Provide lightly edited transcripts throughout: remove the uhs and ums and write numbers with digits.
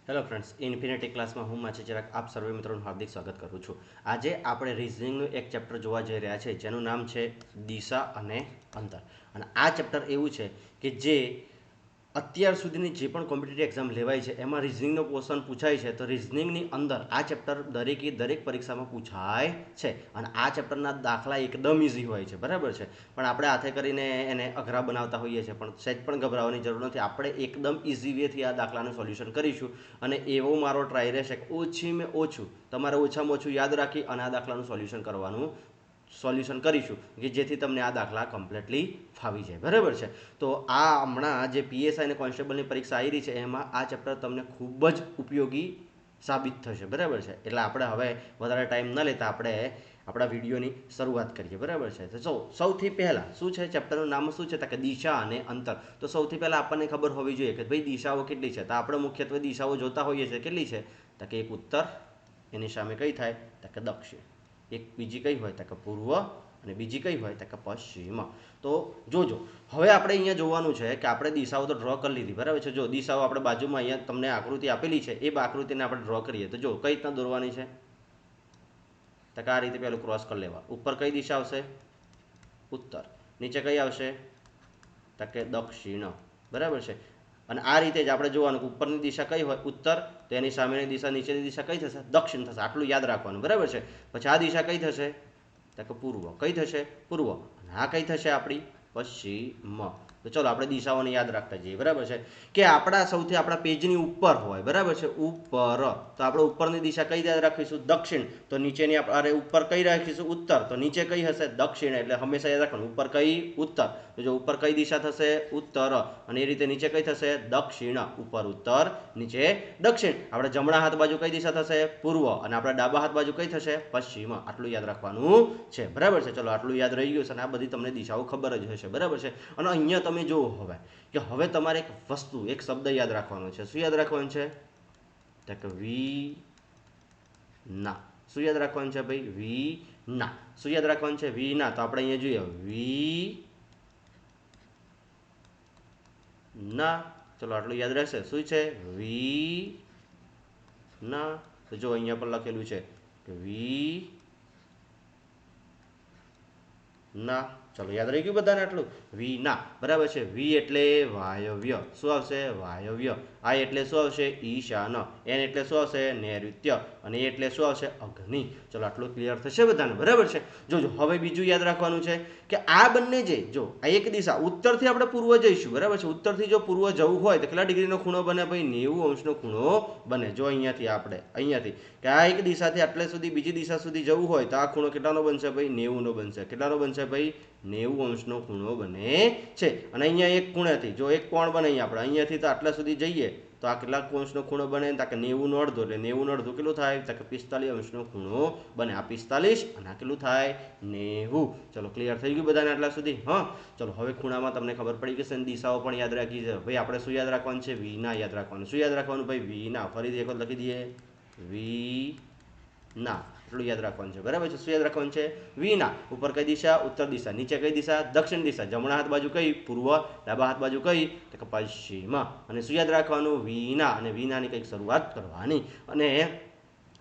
Hello friends, infinity ક્લાસમાં હું માછી ચિરાગ આપ સર્વે મિત્રોનું હાર્દિક સ્વાગત કરું છું. આજે આપણે રિઝનિંગનું એક ચેપ્ટર જોવા જઈ રહ્યા છે જેનું નામ છે દિશા અને અંતર. અને આ ચેપ્ટર એવું છે કે જે અત્યાર સુધીની જે પણ કોમ્પિટિટિવ એક્ઝામ લેવાય છે એમાં રિઝનિંગનો ક્વેશ્ચન પૂછાય છે. તો રિઝનિંગની અંદર આ ચેપ્ટર દરેક પરીક્ષામાં પૂછાય છે. અને આ ચેપ્ટરના દાખલા એકદમ ઇઝી હોય છે, બરાબર છે. પણ આપણે હાથે કરીને એને અઘરા બનાવતા હોઈએ છીએ, પણ સહેજ પણ ગભરાવાની જરૂર નથી. આપણે એકદમ ઇઝી વેથી આ દાખલાનું સોલ્યુશન કરીશું. અને એવો મારો ટ્રાય રહેશે કે ઓછીમાં ઓછું તમારે ઓછામાં ઓછું યાદ રાખી અને આ દાખલાનું સોલ્યુશન કરીશું કે જેથી તમને આ દાખલા કમ્પ્લીટલી ફાવી જાય, બરાબર છે. તો આ હમણાં જે પીએસઆઈ અને કોન્સ્ટેબલની પરીક્ષા આવી રહી છે એમાં આ ચેપ્ટર તમને ખૂબ જ ઉપયોગી સાબિત થશે, બરાબર છે. એટલે આપણે હવે વધારે ટાઈમ ન લેતા આપણે આપણા વિડીયોની શરૂઆત કરીએ, બરાબર છે. તો સૌથી પહેલાં શું છે, ચેપ્ટરનું નામ શું છે કે દિશા અને અંતર. તો સૌથી પહેલાં આપણને ખબર હોવી જોઈએ કે ભાઈ દિશાઓ કેટલી છે. તો આપણે મુખ્યત્વે દિશાઓ જોતા હોઈએ છીએ. કેટલી છે તો કે એક ઉત્તર, એની સામે કઈ થાય તો કે દક્ષિણ. એક બીજી કઈ હોય તો કે પૂર્વ, અને બીજી કઈ હોય તો કે પશ્ચિમ. તો જોજો, હવે આપણે અહીંયા જોવાનું છે કે આપણે દિશાઓ તો ડ્રો કરી લીધી, બરાબર છે. જો દિશાઓ આપણે બાજુમાં અહીંયા તમને આકૃતિ આપેલી છે એ આકૃતિને આપણે ડ્રો કરીએ તો જો કઈ રીતના દોરવાની છે તો કે આ રીતે પહેલું ક્રોસ કરી લેવા. ઉપર કઈ દિશા આવશે? ઉત્તર. નીચે કઈ આવશે તો કે દક્ષિણ, બરાબર છે. અને આ રીતે જ આપણે જોવાનું કે ઉપરની દિશા કઈ હોય ઉત્તર, તો એની સામેની દિશા નીચેની દિશા કઈ થશે? દક્ષિણ થશે. આટલું યાદ રાખવાનું, બરાબર છે. પછી આ દિશા કઈ થશે તો કે પૂર્વ. કઈ થશે? પૂર્વ. અને આ કઈ થશે આપણી? પશ્ચિમ. તો ચલો આપણે દિશાઓને યાદ રાખતા જઈએ, બરાબર છે. કે આપણા પેજની ઉપર હોય, બરાબર છે, ઉપર. તો આપણે ઉપરની દિશા કઈ યાદ રાખીશું? દક્ષિણ. તો નીચેની આપણે ઉપર કઈ રાખીશું? ઉત્તર. તો નીચે કઈ હશે? દક્ષિણ. એટલે હંમેશા યાદ રાખવાનું ઉપર કઈ? ઉત્તર. તો જો ઉપર કઈ દિશા થશે? ઉત્તર. અને એ રીતે નીચે કઈ થશે? દક્ષિણ. ઉપર ઉત્તર, નીચે દક્ષિણ. આપણે જમણા હાથ બાજુ કઈ દિશા થશે? પૂર્વ. અને આપણે ડાબા હાથ બાજુ કઈ થશે? પશ્ચિમ. આટલું યાદ રાખવાનું છે, બરાબર છે. ચલો આટલું યાદ રહી ગયું છે અને આ બધી તમને દિશાઓ ખબર જ હશે, બરાબર છે. અને અહીંયા તમે જુઓ હવે કે હવે તમારે એક વસ્તુ, એક શબ્દ યાદ રાખવાનો છે. શું યાદ રાખવાનું છે તો કે વી ના. શું યાદ રાખવાનું છે ભાઈ? વી ના. શું યાદ રાખવાનું છે? વી ના. તો આપણે અહીંયા જોઈએ વી ના. ચલો આટલું યાદ રહેશે. શું છે? વી ના. તો જો અહીંયા પણ લખેલું છે કે વી ના. ચલો યાદ રહી ગયું બધાને આટલું? વી ના, બરાબર છે. વી એટલે વાયવ્ય. શું આવશે? વાયવ્ય. આ એટલે શું આવશે? ઈશાન. એન એટલે શું આવશે? નૈઋત્ય. અને એ એટલે શું આવશે? અગ્નિ. ચલો આટલું ક્લિયર થશે બધાને, બરાબર છે. જોજો હવે બીજું યાદ રાખવાનું છે કે આ બંને જે જો આ એક દિશા ઉત્તરથી આપણે પૂર્વ જઈશું, બરાબર છે. ઉત્તરથી જો પૂર્વ જવું હોય તો કેટલા ડિગ્રીનો ખૂણો બને ભાઈ? 90 અંશનો ખૂણો બને. જો અહીંયાથી કે આ એક દિશાથી આટલે સુધી બીજી દિશા સુધી જવું હોય તો આ ખૂણો કેટલાનો બનશે ભાઈ? 90નો બનશે. કેટલાનો બનશે ભાઈ? 90 અંશનો ખૂણો બને છે. અને અહીંયા એક ખૂણેથી જો એક કોણ બને આપણે અહીંયાથી તો આટલા સુધી જઈએ તો આ કેટલા અંશનો ખૂણો બને? તો કે 90 નો અડધો. એટલે 90 નો અડધો કેટલું થાય તો કે 45 અંશનો ખૂણો બને. આ 45 અને આ કેટલું થાય? 90. ચલો ક્લિયર થઈ ગયું બધાને આટલા સુધી? હા. ચલો હવે ખૂણામાં તમને ખબર પડી ગઈ છે અને દિશાઓ પણ યાદ રાખી છે. ભાઈ આપણે શું યાદ રાખવાનું છે? વી ના યાદ રાખવાનું. શું યાદ રાખવાનું ભાઈ? વી ના. ફરીથી એક વખત લખી દઈએ વી ના. એટલું યાદ રાખવાનું છે, બરાબર છે. શું યાદ રાખવાનું છે? વી ના. ઉપર કઈ દિશા? ઉત્તર દિશા. નીચે કઈ દિશા? દક્ષિણ દિશા. જમણા હાથ બાજુ કઈ? પૂર્વ. ડાબા હાથ બાજુ કઈ તો કે પશ્ચિમ. અને શું યાદ રાખવાનું? વી ના. અને વી નાની કંઈક શરૂઆત કરવાની. અને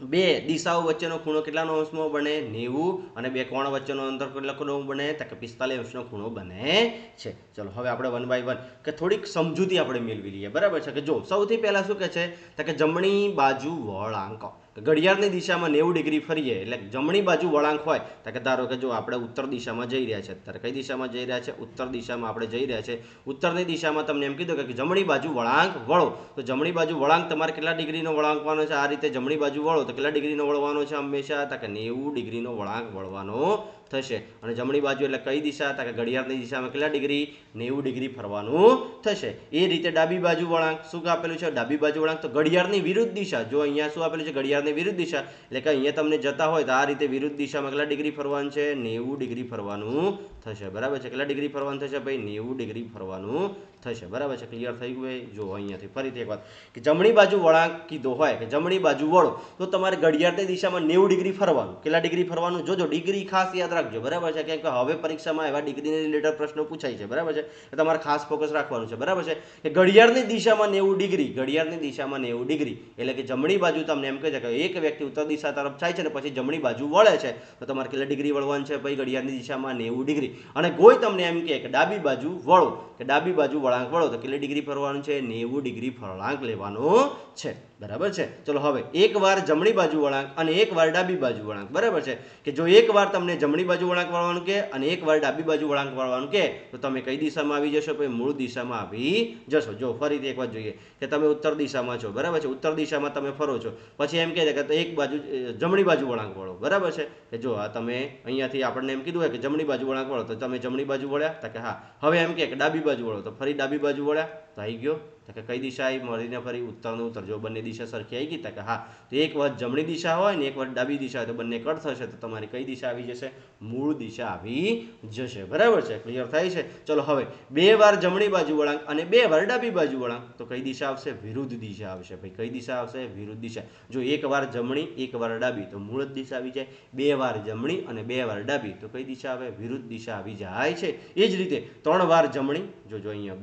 બે દિશાઓ વચ્ચેનો ખૂણો કેટલાનો અંશમાં બને? 90. અને બે કોણ વચ્ચેનો અંતર કેટલો ખૂણો બને તો કે 45 અંશનો ખૂણો બને છે. ચલો હવે આપણે વન બાય વન કે થોડીક સમજૂતી આપણે મેળવી લઈએ, બરાબર છે. કે જો સૌથી પહેલા શું કહે છે તો કે જમણી બાજુ વળાંક. ઘડિયાળની દિશામાં 90 ડિગ્રી ફરીએ એટલે જમણી બાજુ વળાંક હોય તો કે ધારો કે જો આપણે ઉત્તર દિશામાં જઈ રહ્યા છે, અત્યારે કઈ દિશામાં જઈ રહ્યા છે? ઉત્તર દિશામાં આપણે જઈ રહ્યા છે. ઉત્તરની દિશામાં તમને એમ કીધું કે જમણી બાજુ વળાંક વળો. તો જમણી બાજુ વળાંક તમારે કેટલા ડિગ્રીનો વળાંકવાનો છે? આ રીતે જમણી બાજુ વળો તો કેટલા ડિગ્રીનો વળવાનો છે હંમેશા? તો કે 90 ડિગ્રીનો વળાંક વળવાનો થશે. અને જમણી બાજુ એટલે કઈ દિશા? તો કે ઘડિયાળની દિશામાં કેટલા ડિગ્રી? 90 ડિગ્રી ફરવાનું થશે. એ રીતે ડાબી બાજુ વળાંક શું આપેલું છે? ડાબી બાજુ વળાંક તો ઘડિયાળની વિરુદ્ધ દિશા. જો અહીંયા શું આપેલું છે? ઘડિયાળની વિરુદ્ધ દિશા. એટલે કે અહીંયા તમને જતા હોય તો આ રીતે વિરુદ્ધ દિશામાં કેટલા ડિગ્રી ફરવાનું છે? 90 ડિગ્રી ફરવાનું થશે, બરાબર છે. કેટલા ડિગ્રી ફરવાનું થશે ભાઈ? 90 ડિગ્રી ફરવાનું થશે, બરાબર છે. ક્લિયર થઈ ગયું ભાઈ? જો અહીંયાથી ફરીથી એક વાત કે જમણી બાજુ વળાંક કીધો હોય કે જમણી બાજુ વળો તો તમારે ઘડિયાળની દિશામાં 90 ડિગ્રી ફરવાનું. કેટલા ડિગ્રી ફરવાનું? જોજો ડિગ્રી ખાસ યાદ રાખજો, બરાબર છે. કેમ કે હવે પરીક્ષામાં એવા ડિગ્રીને રિલેટેડ પ્રશ્નો પૂછાય છે, બરાબર છે. એ તમારે ખાસ ફોકસ રાખવાનું છે, બરાબર છે. કે ઘડિયાળની દિશામાં 90 ડિગ્રી, ઘડિયાળની દિશામાં 90 ડિગ્રી એટલે કે જમણી બાજુ તમને એમ કહે છે કે એક વ્યક્તિ ઉત્તર દિશા તરફ જાય છે ને પછી જમણી બાજુ વળે છે તો તમારે કેટલા ડિગ્રી વળવાનું છે ભાઈ? ઘડિયાળની દિશામાં 90 ડિગ્રી. અને કોઈ તમને એમ કહે કે ડાબી બાજુ વળો કે ડાબી બાજુ વળાંક વળો તો કેટલી ડિગ્રી ફરવાનું છે? 90 ડિગ્રી વળાંક લેવાનો છે, બરાબર છે. ચલો હવે એકવાર જમણી બાજુ વળાંક અને એકવાર ડાબી બાજુ વળાંક, બરાબર છે. કે જો એકવાર તમને જમણી બાજુ વળાંક વળવાનું કે અને એકવાર ડાબી બાજુ વળાંક વળવાનું કે તો તમે કઈ દિશામાં આવી જશો ભાઈ? મૂળ દિશામાં આવી જશો. જો ફરીથી એક વાત જોઈએ કે તમે ઉત્તર દિશામાં છો, બરાબર છે. ઉત્તર દિશામાં તમે ફરો છો પછી એમ કહે છે કે એક બાજુ જમણી બાજુ વળાંક વળો, બરાબર છે. કે જો આ તમે અહીંયાથી આપણને એમ કીધું હોય કે જમણી બાજુ વળાંક વળો તો તમે જમણી બાજુ વળ્યા તો કે હા. હવે એમ કે ડાબી બાજુ વળો તો ફરી ડાબી બાજુ વળ્યા તો આવી ગયો તો કે કઈ દિશા આવી? મળીને ફરી ઉત્તર ને ઉત્તર. જો બંને દિશા સરખી આવી ગઈ તો કે હા. તો એક વાર જમણી દિશા હોય ને એક વાર ડાબી દિશા હોય તો બંને કટ થશે તો તમારી કઈ દિશા આવી જશે? મૂળ દિશા આવી જશે, બરાબર છે. ક્લિયર થાય છે? ચલો હવે બે વાર જમણી બાજુ વળાંક અને બે વાર ડાબી બાજુ વળાંક તો કઈ દિશા આવશે? વિરુદ્ધ દિશા આવશે ભાઈ. કઈ દિશા આવશે? વિરુદ્ધ દિશા. જો એક વાર જમણી એક વાર ડાબી તો મૂળ દિશા આવી જાય. બે વાર જમણી અને બે વાર ડાબી તો કઈ દિશા આવે? વિરુદ્ધ દિશા આવી જાય છે. એ જ રીતે ત્રણ વાર જમણી, જો અહીંયા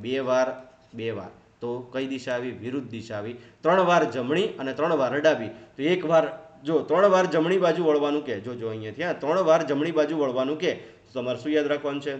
બે વાર તો કઈ દિશા આવી? વિરુદ્ધ દિશા આવી. ત્રણ વાર જમણી અને ત્રણ વાર ડાબી તો એક વાર જો ત્રણ વાર જમણી બાજુ વળવાનું કે જો અહીંયા ત્રણ વાર જમણી બાજુ વળવાનું કે તો તમારે શું યાદ રાખવાનું છે?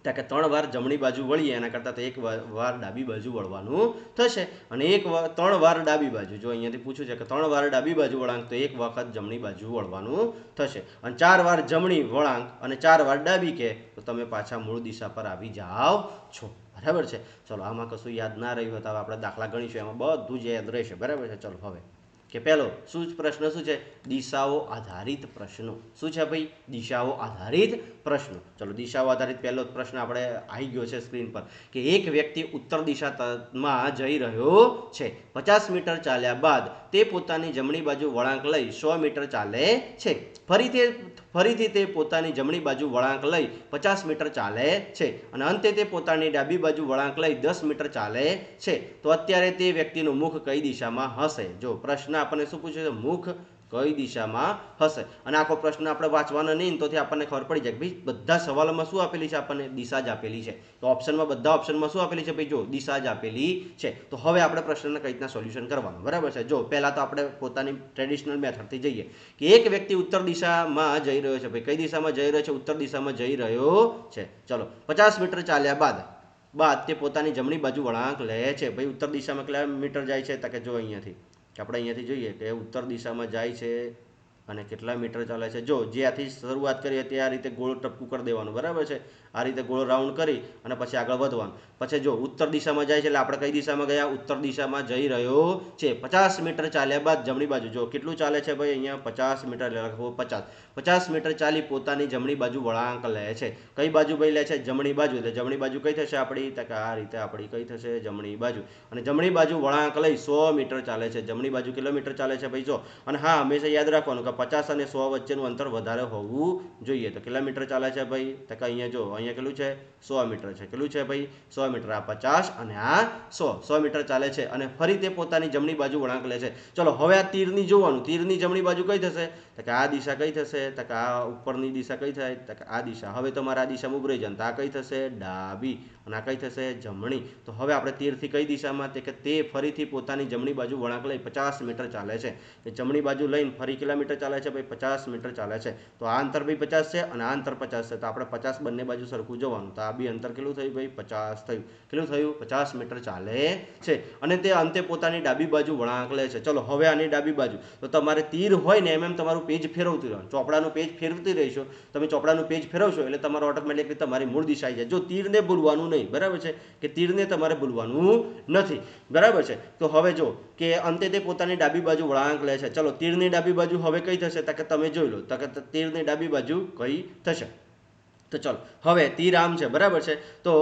કે ત્રણ વાર જમણી બાજુ વળીએ એના કરતાં તો એક વાર ડાબી બાજુ વળવાનું થશે. અને ત્રણ વાર ડાબી બાજુ, જો અહીંયાથી પૂછ્યું છે કે ત્રણ વાર ડાબી બાજુ વળાંક તો એક વખત જમણી બાજુ વળવાનું થશે. અને ચાર વાર જમણી વળાંક અને ચાર વાર ડાબી કે તો તમે પાછા મૂળ દિશા પર આવી જાઓ છો, બરાબર છે. ચલો આમાં કશું યાદ ના રહ્યું હોય તો આપણે દાખલા ગણીશું, એમાં બધું જ યાદ રહેશે, બરાબર છે. ચલો હવે કે પહેલો પ્રશ્ન શું છે? દિશાઓ આધારિત પ્રશ્નો. શું છે ભાઈ? દિશાઓ આધારિત પ્રશ્નો. ચલો દિશાઓ આધારિત પહેલો પ્રશ્ન આપણે આવી ગયો છે સ્ક્રીન પર કે એક વ્યક્તિ ઉત્તર દિશામાં જઈ રહ્યો છે. 50 મીટર ચાલ્યા બાદ તે પોતાની જમણી બાજુ વળાંક લઈ 100 મીટર ચાલે છે. ફરીથી તે પોતાની જમણી બાજુ વળાંક લઈ 50 મીટર ચાલે છે અને અંતે તે પોતાની ડાબી બાજુ વળાંક લઈ 10 મીટર ચાલે છે. તો અત્યારે તે વ્યક્તિનું મુખ કઈ દિશામાં હશે? જો પ્રશ્ન આપણને શું પૂછ્યું છે? મુખ કઈ દિશામાં હશે? અને આખો પ્રશ્ન આપણે વાંચવાનો નહીં તો આપણને ખબર પડી જાય ભાઈ બધા સવાલોમાં શું આપેલી છે? આપણને દિશા જ આપેલી છે. તો ઓપ્શનમાં બધા ઓપ્શનમાં શું આપેલી છે ભાઈ? જો દિશા જ આપેલી છે. તો હવે આપણે પ્રશ્નને કઈ રીતના સોલ્યુશન કરવાનું, બરાબર છે. જો પહેલા તો આપણે પોતાની ટ્રેડિશનલ મેથડથી જઈએ કે એક વ્યક્તિ ઉત્તર દિશામાં જઈ રહ્યો છે. ભાઈ કઈ દિશામાં જઈ રહ્યો છે? ઉત્તર દિશામાં જઈ રહ્યો છે. ચલો 50 મીટર ચાલ્યા બાદ તે પોતાની જમણી બાજુ વળાંક લે છે. ભાઈ ઉત્તર દિશામાં કેટલા મીટર જાય છે? તો કે જો અહીંયાથી આપણે અહીંયાથી જોઈએ કે ઉત્તર દિશામાં જાય છે અને કેટલા મીટર ચાલે છે. જો જ્યાંથી શરૂઆત કરીએ તે આ રીતે ગોળ ટપકું કરી દેવાનું, બરાબર છે. આ રીતે ગોળ રાઉન્ડ કરી અને પછી આગળ વધવાનું. પછી જો ઉત્તર દિશામાં જાય છે એટલે આપણે કઈ દિશામાં ગયા? ઉત્તર દિશામાં જઈ રહ્યો છે. 50 મીટર ચાલ્યા બાદ જમણી બાજુ જો કેટલું ચાલે છે ભાઈ? અહીંયા 50 મીટર લખો 50 મીટર ચાલી પોતાની જમણી બાજુ વળાંક લે છે. કઈ બાજુ ભાઈ લે છે? જમણી બાજુ. એટલે જમણી બાજુ કઈ થશે આપણી? તો આ રીતે આપણી કઈ થશે? જમણી બાજુ. અને જમણી બાજુ વળાંક લઈ 100 મીટર ચાલે છે. જમણી બાજુ કેટલા મીટર ચાલે છે ભાઈ? જો અને હા હંમેશા યાદ રાખવાનું કે 50 અને 100 વચ્ચેનું અંતર વધારે હોવું જોઈએ. તો કેટલા મીટર ચાલે છે ભાઈ? તો કે અહીંયા જો અહીંયા કેટલું છે? 100 મીટર છે. કેટલું છે ભાઈ? 100 મીટર. આ 50 અને આ 100 મીટર ચાલે છે અને ફરી તે પોતાની જમણી બાજુ વળાંક લે છે. ચલો હવે આ તીરની જોવાનું. તીરની જમણી બાજુ કઈ થશે? તો કે આ દિશા કઈ થશે? તો કે આ ઉપરની દિશા કઈ થાય? તો કે આ દિશા. હવે તમારે આ દિશામાં ઉભરાઈ જાય તો આ કઈ થશે? ડાબી. અને આ કઈ થશે? જમણી. તો હવે આપણે તીરથી કઈ દિશામાં? કે તે ફરીથી પોતાની જમણી બાજુ વળાંક લઈ 50 મીટર ચાલે છે. જમણી બાજુ લઈને ફરી કેટલા મીટર ચાલે છે ભાઈ? 50 મીટર ચાલે છે. તો આ અંતર ભાઈ 50 છે અને આ અંતર 50 છે. તો આપણે 50 બંને બાજુ સરખું જવાનું. તો આ બી અંતર કેટલું થયું ભાઈ? 50 થયું. કેટલું થયું? 50 મીટર ચાલે છે. અને તે અંતે પોતાની ડાબી બાજુ વળાંક લે છે. ચલો હવે આની ડાબી બાજુ તો તમારે તીર હોય ને એમ તમારું પેજ ફેરવતું રહેવાનું. ચોપડાનું પેજ ફેરવતી રહીશો. તમે ચોપડાનું પેજ ફેરવશો એટલે તમારો ઓટોમેટિકલી તમારી મૂળ દિશા આવી જાય. જો તીરને ભૂલવાનું નહીં, બરાબર છે. કે તીરને તમારે ભૂલવાનું નથી, બરાબર છે. તો હવે જો કે અંતે તે પોતાની ડાબી બાજુ વળાંક લે છે. ચલો તીરની ડાબી બાજુ હવે કઈ થશે? તો કે તમે જોઈ લો. તો કે તીરની ડાબી બાજુ કઈ થશે? તો ચલો હવે તીર આમ છે, બરાબર છે. તો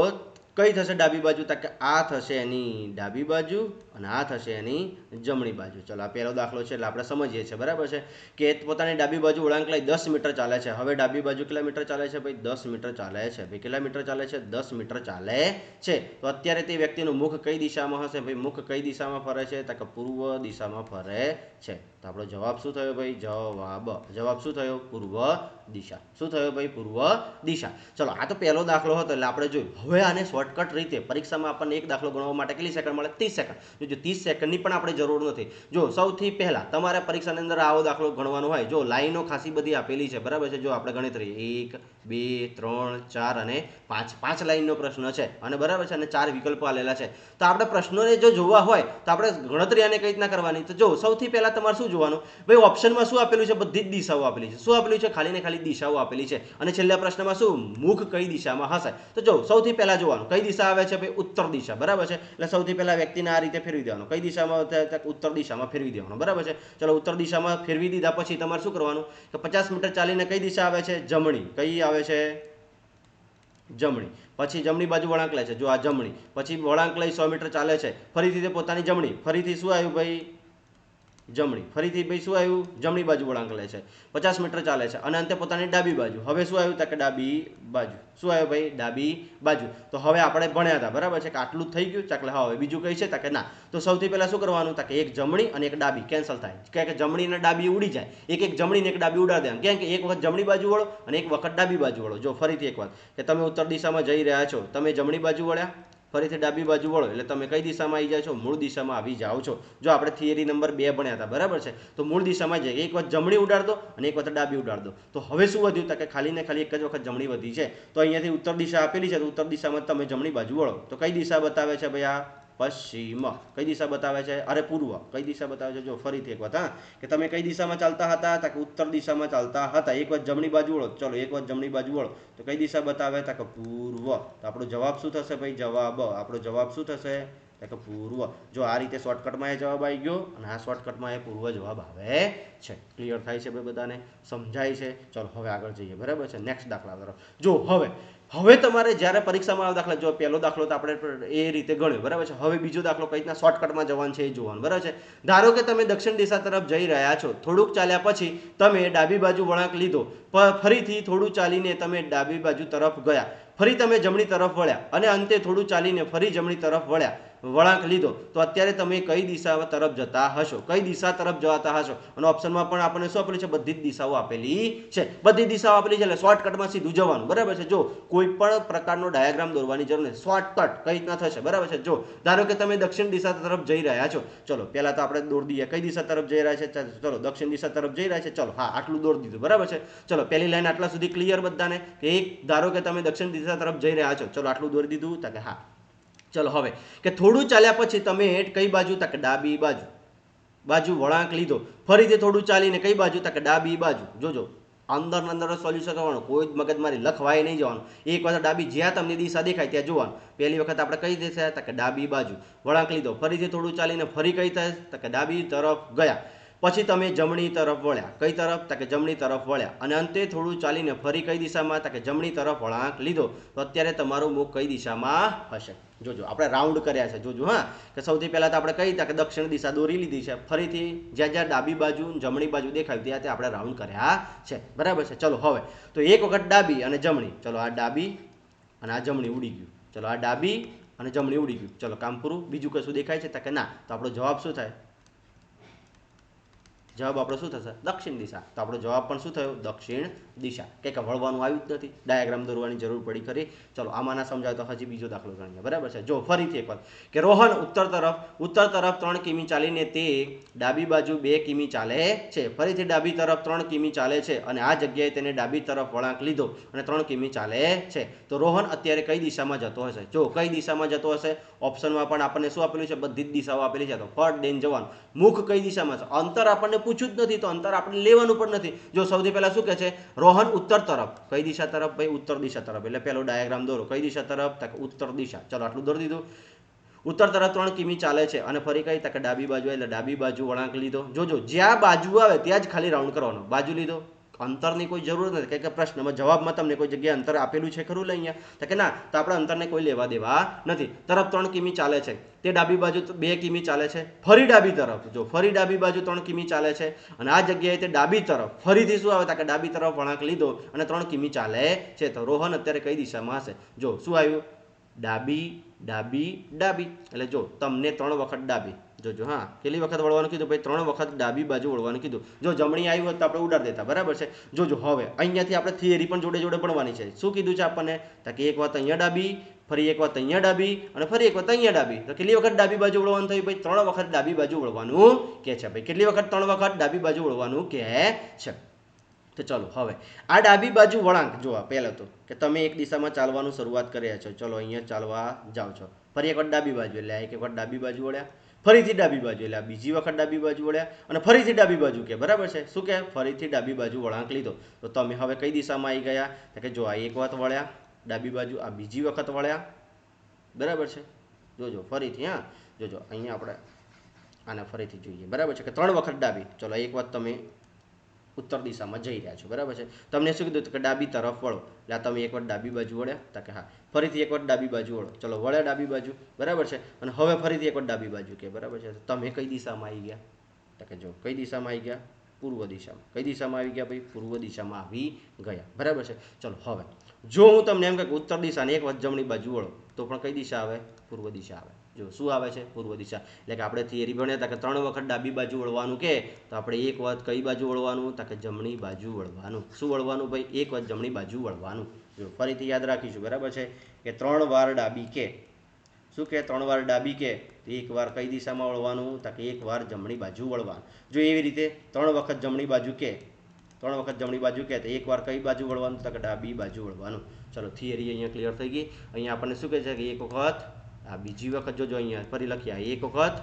કઈ થશે ડાબી બાજુ? તો કે આ થશે એની ડાબી બાજુ અને આ થશે એની જમણી બાજુ. ચલો આ પહેલો દાખલો છે એટલે આપણે સમજીએ છીએ, બરાબર છે, કે પોતાની ડાબી બાજુ વળાંક લઈ 10 મીટર ચાલે છે. હવે ડાબી બાજુ કેટલા મીટર ચાલે છે ભાઈ? 10 મીટર ચાલે છે. ભાઈ કેટલા મીટર ચાલે છે? 10 મીટર ચાલે છે. તો અત્યારે તે વ્યક્તિનું મુખ કઈ દિશામાં હશે ભાઈ? મુખ કઈ દિશામાં ફરે છે? તો કે પૂર્વ દિશામાં ફરે છે. તો આપણો જવાબ શું થયો ભાઈ? જવાબ શું થયો? પૂર્વ દિશા. શું થયો ભાઈ? પૂર્વ દિશા. ચલો આ તો પહેલો દાખલો હતો એટલે આપણે જોયું. હવે આને શોર્ટકટ રીતે પરીક્ષામાં આપણને એક દાખલો ગણવા માટે કેટલી સેકન્ડ મળે? 30 સેકન્ડ. જો 30 સેકન્ડની પણ આપણે જરૂર નથી. જો સૌથી પહેલા તમારે પરીક્ષાની અંદર આવો દાખલો ગણવાનો હોય, જો લાઈનો ખાસી બધી આપેલી છે, બરાબર છે, જો આપણે ગણિત રહીએ 1 2 3 4 અને 5 5 લાઈનનો પ્રશ્ન છે અને બરાબર છે, અને 4 વિકલ્પો આલેલા છે. તો આપણે પ્રશ્નોને જો જોવા હોય તો આપણે ગણતરી આને કઈ રીતના કરવાની? તો જો સૌથી પહેલા તમારે શું જોવાનું ભાઈ? ઓપ્શનમાં શું આપેલું છે? બધી જ દિશાઓ આપેલી છે. શું આપેલું છે? ખાલી ને ખાલી દિશાઓ આપેલી છે. અને છેલ્લા પ્રશ્નમાં શું? મુખ કઈ દિશામાં હશે? તો જો સૌથી પહેલા જોવાનું કઈ દિશા આવે છે ભાઈ? ઉત્તર દિશા, બરાબર છે. એટલે સૌથી પહેલા વ્યક્તિને આ રીતે ફેરવી દેવાનો. કઈ દિશામાં? ઉત્તર દિશામાં ફેરવી દેવાનો, બરાબર છે. ચલો ઉત્તર દિશામાં ફેરવી દીધા પછી તમારે શું કરવાનું કે 50 મીટર ચાલીને કઈ દિશા આવે છે? જમણી. કઈ આવે છે? જમણી. પછી જમણી બાજુ વળાંક લે છે, જો આ જમણી. પછી વળાંક લઈ 100 મીટર ચાલે છે. ફરીથી તે પોતાની જમણી. ફરીથી શું આવ્યું ભાઈ? જમણી. ફરીથી ભાઈ શું આવ્યું? જમણી બાજુ વળાંક લે છે. 50 મીટર ચાલે છે અને અંતે પોતાની ડાબી બાજુ. હવે શું આવ્યું? તો કે ડાબી બાજુ. શું આવ્યું ભાઈ? ડાબી બાજુ. તો હવે આપણે ભણ્યા હતા, બરાબર છે, કે આટલું જ થઈ ગયું? ચાકલે હા. હવે બીજું કઈ છે? તો કે ના. તો સૌથી પહેલા શું કરવાનું? તો કે એક જમણી અને એક ડાબી કેન્સલ થાય, કે જમણી અને ડાબી ઉડી જાય. એક જમણી ને એક ડાબી ઉડાડી દેવાનું. કેમ કે એક વખત જમણી બાજુ વળો અને એક વખત ડાબી બાજુ વળો. જો ફરીથી એક વાત કે તમે ઉત્તર દિશામાં જઈ રહ્યા છો, તમે જમણી બાજુ વળ્યા, ફરીથી ડાબી બાજુ વળો એટલે તમે કઈ દિશામાં આવી જાય છો? મૂળ દિશામાં આવી જાઓ છો. જો આપણે થિયરી નંબર 2 ભણ્યા હતા, બરાબર છે, તો મૂળ દિશામાં જઈએ. એક વખત જમણી ઉડાડ દો અને એક વખત ડાબી ઉડાડ દો. તો હવે શું વધ્યું? તો કે ખાલી ને ખાલી એક જ વખત જમણી વધી છે. તો અહીંયાથી ઉત્તર દિશા આપેલી છે, તો ઉત્તર દિશામાં તમે જમણી બાજુ વળો. તો કઈ દિશા બતાવે છે ભાઈ? આ પશ્ચિમ. કઈ દિશા બતાવે છે? અરે પૂર્વ. કઈ દિશા બતાવે છે? જો ફરીથી એક વાત, હા, કે તમે કઈ દિશામાં ચાલતા હતા? તો કે ઉત્તર દિશામાં ચાલતા હતા. એક વખત જમણી બાજુ વળો. ચલો એક વખત જમણી બાજુ વળો તો કઈ દિશા બતાવે? તો કે પૂર્વ. તો આપણો જવાબ શું થશે ભાઈ? આપણો જવાબ શું થશે? તો કે પૂર્વ. જો આ રીતે શોર્ટકટમાં એ જવાબ આવી ગયો અને આ શોર્ટકટમાં એ પૂર્વ જવાબ આવે છે. ક્લિયર થાય છે ભાઈ? બધાને સમજાય છે? ચલો હવે આગળ જઈએ, બરાબર છે, નેક્સ્ટ દાખલા તરફ. જો હવે તમારે જ્યારે પરીક્ષામાં આવે દાખલા, જો પહેલો દાખલો તો આપણે એ રીતે ગણ્યો, બરાબર છે. હવે બીજો દાખલો કઈ રીતના શોર્ટકટમાં જવાનું છે એ જોવાનું, બરાબર છે. ધારો કે તમે દક્ષિણ દિશા તરફ જઈ રહ્યા છો. થોડુંક ચાલ્યા પછી તમે ડાબી બાજુ વળાંક લીધો, ફરીથી થોડું ચાલીને તમે ડાબી બાજુ તરફ ગયા, ફરી તમે જમણી તરફ વળ્યા અને અંતે થોડું ચાલીને ફરી જમણી તરફ વળ્યા, વળાંક લીધો. તો અત્યારે તમે કઈ દિશા તરફ જતા હશો? કઈ દિશા તરફ જતા હશો? અને ઓપ્શનમાં પણ આપણને શું આપેલું છે? બધી જ દિશાઓ આપેલી છે. બધી દિશાઓ આપેલી છે એટલે શોર્ટકટમાં સીધું જવાનું, બરાબર છે. જો કોઈ પણ પ્રકારનો ડાયાગ્રામ દોરવાની જરૂર નથી. શોર્ટકટ કઈ રીતના થશે, બરાબર છે. જો ધારો કે તમે દક્ષિણ દિશા તરફ જઈ રહ્યા છો. ચલો પહેલા તો આપણે દોર દઈએ. કઈ દિશા તરફ જઈ રહ્યા છે? ચલો દક્ષિણ દિશા તરફ જઈ રહ્યા છે. ચલો હા, આટલું દોર દીધું, બરાબર છે. ચલો પહેલી લાઈન આટલા સુધી ક્લિયર બધાને? કે એક ધારો કે તમે દક્ષિણ દિશા તરફ જઈ રહ્યા છો. ચલો આટલું દોરી દીધું? તો કે હા. ચલો હવે કે થોડું ચાલ્યા પછી તમે કઈ બાજુ? તો કે ડાબી બાજુ વળાંક લીધો. ફરીથી થોડું ચાલીને કઈ બાજુ? તો કે ડાબી બાજુ. જોજો અંદર અંદર સોલ્યુશન કરવાનું, કોઈ જ મગજમારી લખવાય નહીં જવાનું. એક વખત ડાબી જ્યાં તમને દિશા દેખાય ત્યાં જોવાનું. પહેલી વખત આપણે કઈ દિશા? તો કે ડાબી બાજુ વળાંક લીધો. ફરીથી થોડું ચાલીને ફરી કઈ થાય? તો કે ડાબી તરફ ગયા. પછી તમે જમણી તરફ વળ્યા. કઈ તરફ? તો કે જમણી તરફ વળ્યા અને અંતે થોડું ચાલીને ફરી કઈ દિશામાં? તો કે જમણી તરફ વળાંક લીધો. તો અત્યારે તમારું મુખ કઈ દિશામાં હશે? જોજો આપણે રાઉન્ડ કર્યા છે. જોજો હા, કે સૌથી પહેલા તો આપણે કઈ કે દક્ષિણ દિશા દોરી લીધી છે. ફરીથી જ્યાં જ્યાં ડાબી બાજુ જમણી બાજુ દેખાયું ત્યાં આપણે રાઉન્ડ કર્યા છે, બરાબર છે. ચલો હવે તો એક વખત ડાબી અને જમણી. ચલો આ ડાબી અને આ જમણી ઉડી ગયું. ચલો આ ડાબી અને જમણી ઉડી ગયું. ચલો કામ પૂરું. બીજું કશું દેખાય છે? તો કે ના. તો આપણો જવાબ શું થાય? જવાબ આપણો શું થશે? દક્ષિણ દિશા. તો આપણો જવાબ પણ શું થયો? દક્ષિણ દિશા. કંઈક વળવાનું આવ્યું જ નથી, ડાયાગ્રામ દોરવાની જરૂર પડી ખરી. ચલો આમાં ના સમજાય તો હજી બીજો દાખલો ગણીએ, બરાબર છે. જો ફરીથી એક વાર કે રોહન ઉત્તર તરફ 3 કિમી ચાલીને તે ડાબી બાજુ 2 કિમી ચાલે છે. ફરીથી ડાબી તરફ 3 કિમી ચાલે છે અને આ જગ્યાએ તેને ડાબી તરફ વળાંક લીધો અને 3 કિમી ચાલે છે. તો રોહન અત્યારે કઈ દિશામાં જતો હશે? જો કઈ દિશામાં જતો હશે? ઓપ્શનમાં પણ આપણને શું આપેલું છે? બધી જ દિશાઓ આપેલી છે. તો ફટ દઈને જવાનું. મુખ કઈ દિશામાં છે? અંતર આપણને પૂછ્યું જ નથી તો અંતર આપણે લેવાનું પણ નથી. જો સૌથી પહેલા શું કહે છે? રોહન ઉત્તર તરફ. કઈ દિશા તરફ ભાઈ? ઉત્તર દિશા તરફ. એટલે પેલો ડાયાગ્રામ દોરો. કઈ દિશા તરફ? તો ઉત્તર દિશા. ચલો આટલું દોરી દીધું. ઉત્તર તરફ 3 કિમી ચાલે છે અને ફરી કઈ? તો કે ડાબી બાજુ. એટલે ડાબી બાજુ વળાંક લીધો. જોજો જ્યાં બાજુ આવે ત્યાં જ ખાલી રાઉન્ડ કરવાનો. બાજુ લીધો, અંતરની કોઈ જરૂર નથી, કારણ કે પ્રશ્નમાં જવાબમાં તમને કોઈ જગ્યાએ અંતર આપેલું છે ખરું લે અહીંયા? તો કે ના, તો આપણે અંતરને કોઈ લેવા દેવા નથી. તરફ 3 કિમી ચાલે છે, તે ડાબી બાજુ 2 કિમી ચાલે છે, ફરી ડાબી તરફ જો ફરી ડાબી બાજુ 3 કિમી ચાલે છે, અને આ જગ્યાએ તે ડાબી તરફ ફરીથી શું આવે તો કે ડાબી તરફ વળાંક લીધો અને 3 કિમી ચાલે છે. તો રોહન અત્યારે કઈ દિશામાં હશે? જો શું આવ્યું? ડાબી ડાબી ડાબી. એટલે જો તમને 3 વખત ડાબી, જોજો હા, કેટલી વખત વળવાનું કીધું ભાઈ? 3 વખત ડાબી બાજુ વળવાનું કીધું. જો જમણી આવી હોત તો આપણે ઉડાડ દેતા, બરાબર છે. જોજો હવે અહીંયાથી આપણે થિયરી પણ જોડે જોડે ભણવાની છે. શું કીધું છે આપણને? તો કે એક વાત અહીંયા ડાબી, ફરી એક વાત અહીંયા ડાબી, અને ફરી એક વાત અહીંયા ડાબી. તો કેટલી વખત ડાબી બાજુ વળવાનું થયું ભાઈ? 3 વખત ડાબી બાજુ વળવાનું કે છે ભાઈ. કેટલી વખત? 3 વખત ડાબી બાજુ વળવાનું કે છે. તો ચલો હવે આ ડાબી બાજુ વળાંક જોવા પહેલાં તો કે તમે એક દિશામાં ચાલવાનું શરૂઆત કર્યા છો, ચલો અહીંયા ચાલવા જાઓ છો, ફરી એક વખત ડાબી બાજુ એટલે એક વખત ડાબી બાજુ વળ્યા, ફરીથી ડાબી બાજુ એટલે બીજી વખત ડાબી બાજુ વળ્યા, અને ફરીથી ડાબી બાજુ કે બરાબર છે. શું કે ફરીથી ડાબી બાજુ વળાંક લીધો. તો તમે હવે કઈ દિશામાં આવી ગયા? તો કે જો આ એક વખત વળ્યા ડાબી બાજુ, આ બીજી વખત વળ્યા, બરાબર છે. જોજો ફરીથી, હા જોજો અહીંયા આપણે આને ફરીથી જોઈએ, બરાબર છે કે 3 વખત ડાબી. ચલો એક વાત તમે ઉત્તર દિશામાં જઈ રહ્યા છો, બરાબર છે. તમને શું કીધું કે ડાબી તરફ વળો, એટલે આ તમે એક વાર ડાબી બાજુ વળ્યા, તો કે હા ફરીથી એક વાર ડાબી બાજુ વળો, ચલો વળ્યા ડાબી બાજુ, બરાબર છે. અને હવે ફરીથી એક વાર ડાબી બાજુ કે બરાબર છે. તમે કઈ દિશામાં આવી ગયા? તો કે જો કઈ દિશામાં આવી ગયા? પૂર્વ દિશામાં. કઈ દિશામાં આવી ગયા ભાઈ? પૂર્વ દિશામાં આવી ગયા, બરાબર છે. ચલો હવે જો હું તમને એમ કહું ઉત્તર દિશાને એક વખત જમણી બાજુ વળો તો પણ કઈ દિશા આવે? પૂર્વ દિશા આવે. જો શું આવે છે? પૂર્વ દિશા. એટલે કે આપણે થિયરી ભણ્યા હતા કે 3 વખત ડાબી બાજુ વળવાનું કે, તો આપણે એક વખત કઈ બાજુ વળવાનું? તો કે જમણી બાજુ વળવાનું. શું વળવાનું ભાઈ? એક વખત જમણી બાજુ વળવાનું. જો ફરીથી યાદ રાખીશું, બરાબર છે કે 3 વાર ડાબી કે, શું કે 3 વાર ડાબી કે, તો એક વાર કઈ દિશામાં વળવાનું? તો કે એક વાર જમણી બાજુ વળવાનું. જો એવી રીતે 3 વખત જમણી બાજુ કે, 3 વખત જમણી બાજુ કે, તો એક વાર કઈ બાજુ વળવાનું? તો કે ડાબી બાજુ વળવાનું. ચલો થિયરી અહીંયા ક્લિયર થઈ ગઈ. અહીંયા આપણને શું કહે છે કે એક વખત, આ બીજી વખત, જોજો અહીંયા ફરી લખ્યા, એક વખત,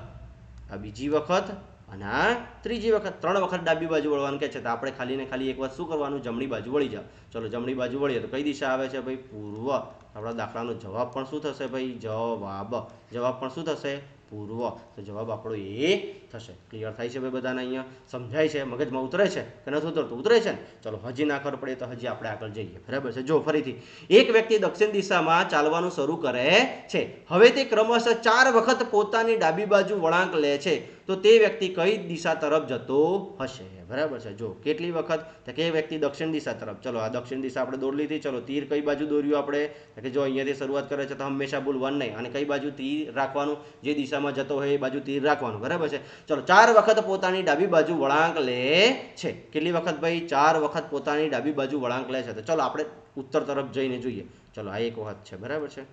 આ બીજી વખત, અને આ ત્રીજી વખત. 3 વખત ડાબી બાજુ વળવાનું કે છે, તો આપણે ખાલી ને ખાલી એક વખત શું કરવાનું? જમણી બાજુ વળી જાઓ. ચલો જમણી બાજુ વળીએ તો કઈ દિશા આવે છે ભાઈ? પૂર્વ. આપણા દાખલાનો જવાબ પણ શું થશે ભાઈ? જવાબ પણ શું થશે? પૂર્વ. તો જવાબ આપણો એ થશે. ક્લિયર થાય છે ભાઈ બધાને? અહીંયા સમજાય છે? મગજમાં ઉતરે છે કે નથી ઉતરતું? ઉતરે છે ને? ચલો હજી ના ખબર પડે તો હજી આપણે આગળ જઈએ, બરાબર છે. જો ફરીથી એક વ્યક્તિ દક્ષિણ દિશામાં ચાલવાનું શરૂ કરે છે. હવે તે ક્રમશઃ 4 વખત પોતાની ડાબી બાજુ વળાંક લે છે, તો તે વ્યક્તિ કઈ દિશા તરફ જતો હશે? બરાબર છે. જો કેટલી વખત? તો કે વ્યક્તિ દક્ષિણ દિશા તરફ. ચલો આ દક્ષિણ દિશા આપણે દોરી લીધી. ચલો તીર કઈ બાજુ દોર્યું આપણે? તો કે જો અહીંયાથી શરૂઆત કરે છે તો હંમેશા ભૂલવાનું નહીં, અને કઈ બાજુ તીર રાખવાનું? જે દિશામાં જતો હોય એ બાજુ તીર રાખવાનું, બરાબર છે. ચલો 4 વખત પોતાની ડાબી બાજુ વળાંક લે છે. કેટલી વખત ભાઈ? 4 વખત પોતાની ડાબી બાજુ વળાંક લે છે. તો ચલો આપણે ઉત્તર તરફ જઈને જોઈએ. ચલો આ એક વખત છે, બરાબર છે.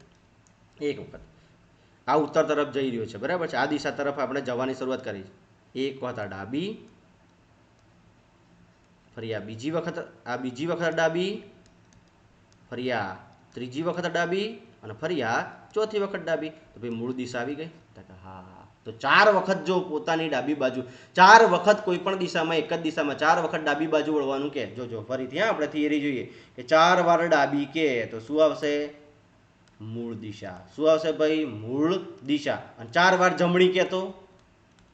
એક વખત આ ઉત્તર તરફ જઈ રહ્યો છે, બરાબર છે. આ દિશા તરફ આપણે જવાની શરૂઆત કરી. એક વખત આ ડાબી, ફરી આ બીજી વખત ડાબી, ફરી આ ત્રીજી વખત ડાબી, અને ફરી આ ચોથી વખત ડાબી. તો ભાઈ મૂળ દિશા આવી ગઈ. હા, તો 4 વખત જો પોતાની ડાબી બાજુ, 4 વખત કોઈ પણ દિશામાં, એક જ દિશામાં 4 વખત ડાબી બાજુ વળવાનું કે. જો ફરીથી આપણે થિયરી જોઈએ કે 4 વાર ડાબી કે, તો શું આવશે? મૂળ દિશા. શું આવશે ભાઈ? મૂળ દિશા. અને 4 વાર જમણી કે, તો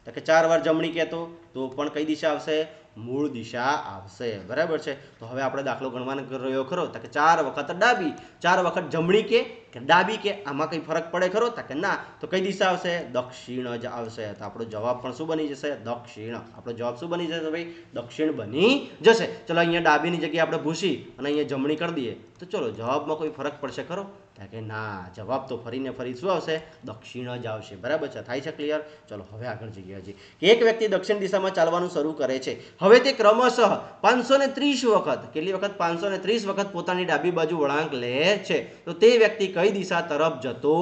કે 4 વાર જમણી કે તો પણ કઈ દિશા આવશે? મૂળ દિશા આવશે, બરાબર છે. તો હવે આપણે દાખલો ગણવાનો રહ્યો ખરો, તો કે 4 વખત ડાબી, 4 વખત જમણી કે ડાબી કે, આમાં કઈ ફરક પડે ખરો? તો કે ના. તો કઈ દિશા આવશે? દક્ષિણ જ આવશે. તો આપણો જવાબ પણ શું બની જશે? દક્ષિણ. આપણો જવાબ શું બની જશે ભાઈ? દક્ષિણ બની જશે. ચલો અહીંયા ડાબીની જગ્યાએ આપણે ભૂસી અને અહીંયા જમણી કરી દઈએ, તો ચલો જવાબમાં કોઈ ફરક પડશે ખરો? કે ના, જવાબ તો ફરીને ફરી શું આવશે? દક્ષિણ જ આવશે, બરાબર છે. થાય છે ક્લિયર? ચલો હવે આગળ જઈએ. હજી એક વ્યક્તિ દક્ષિણ દિશામાં ચાલવાનું શરૂ કરે છે. હવે તે ક્રમશઃ 530 વખત, કેટલી વખત? 530 વખત પોતાની ડાબી બાજુ વળાંક લે છે, તો તે વ્યક્તિ કઈ દિશા તરફ જતો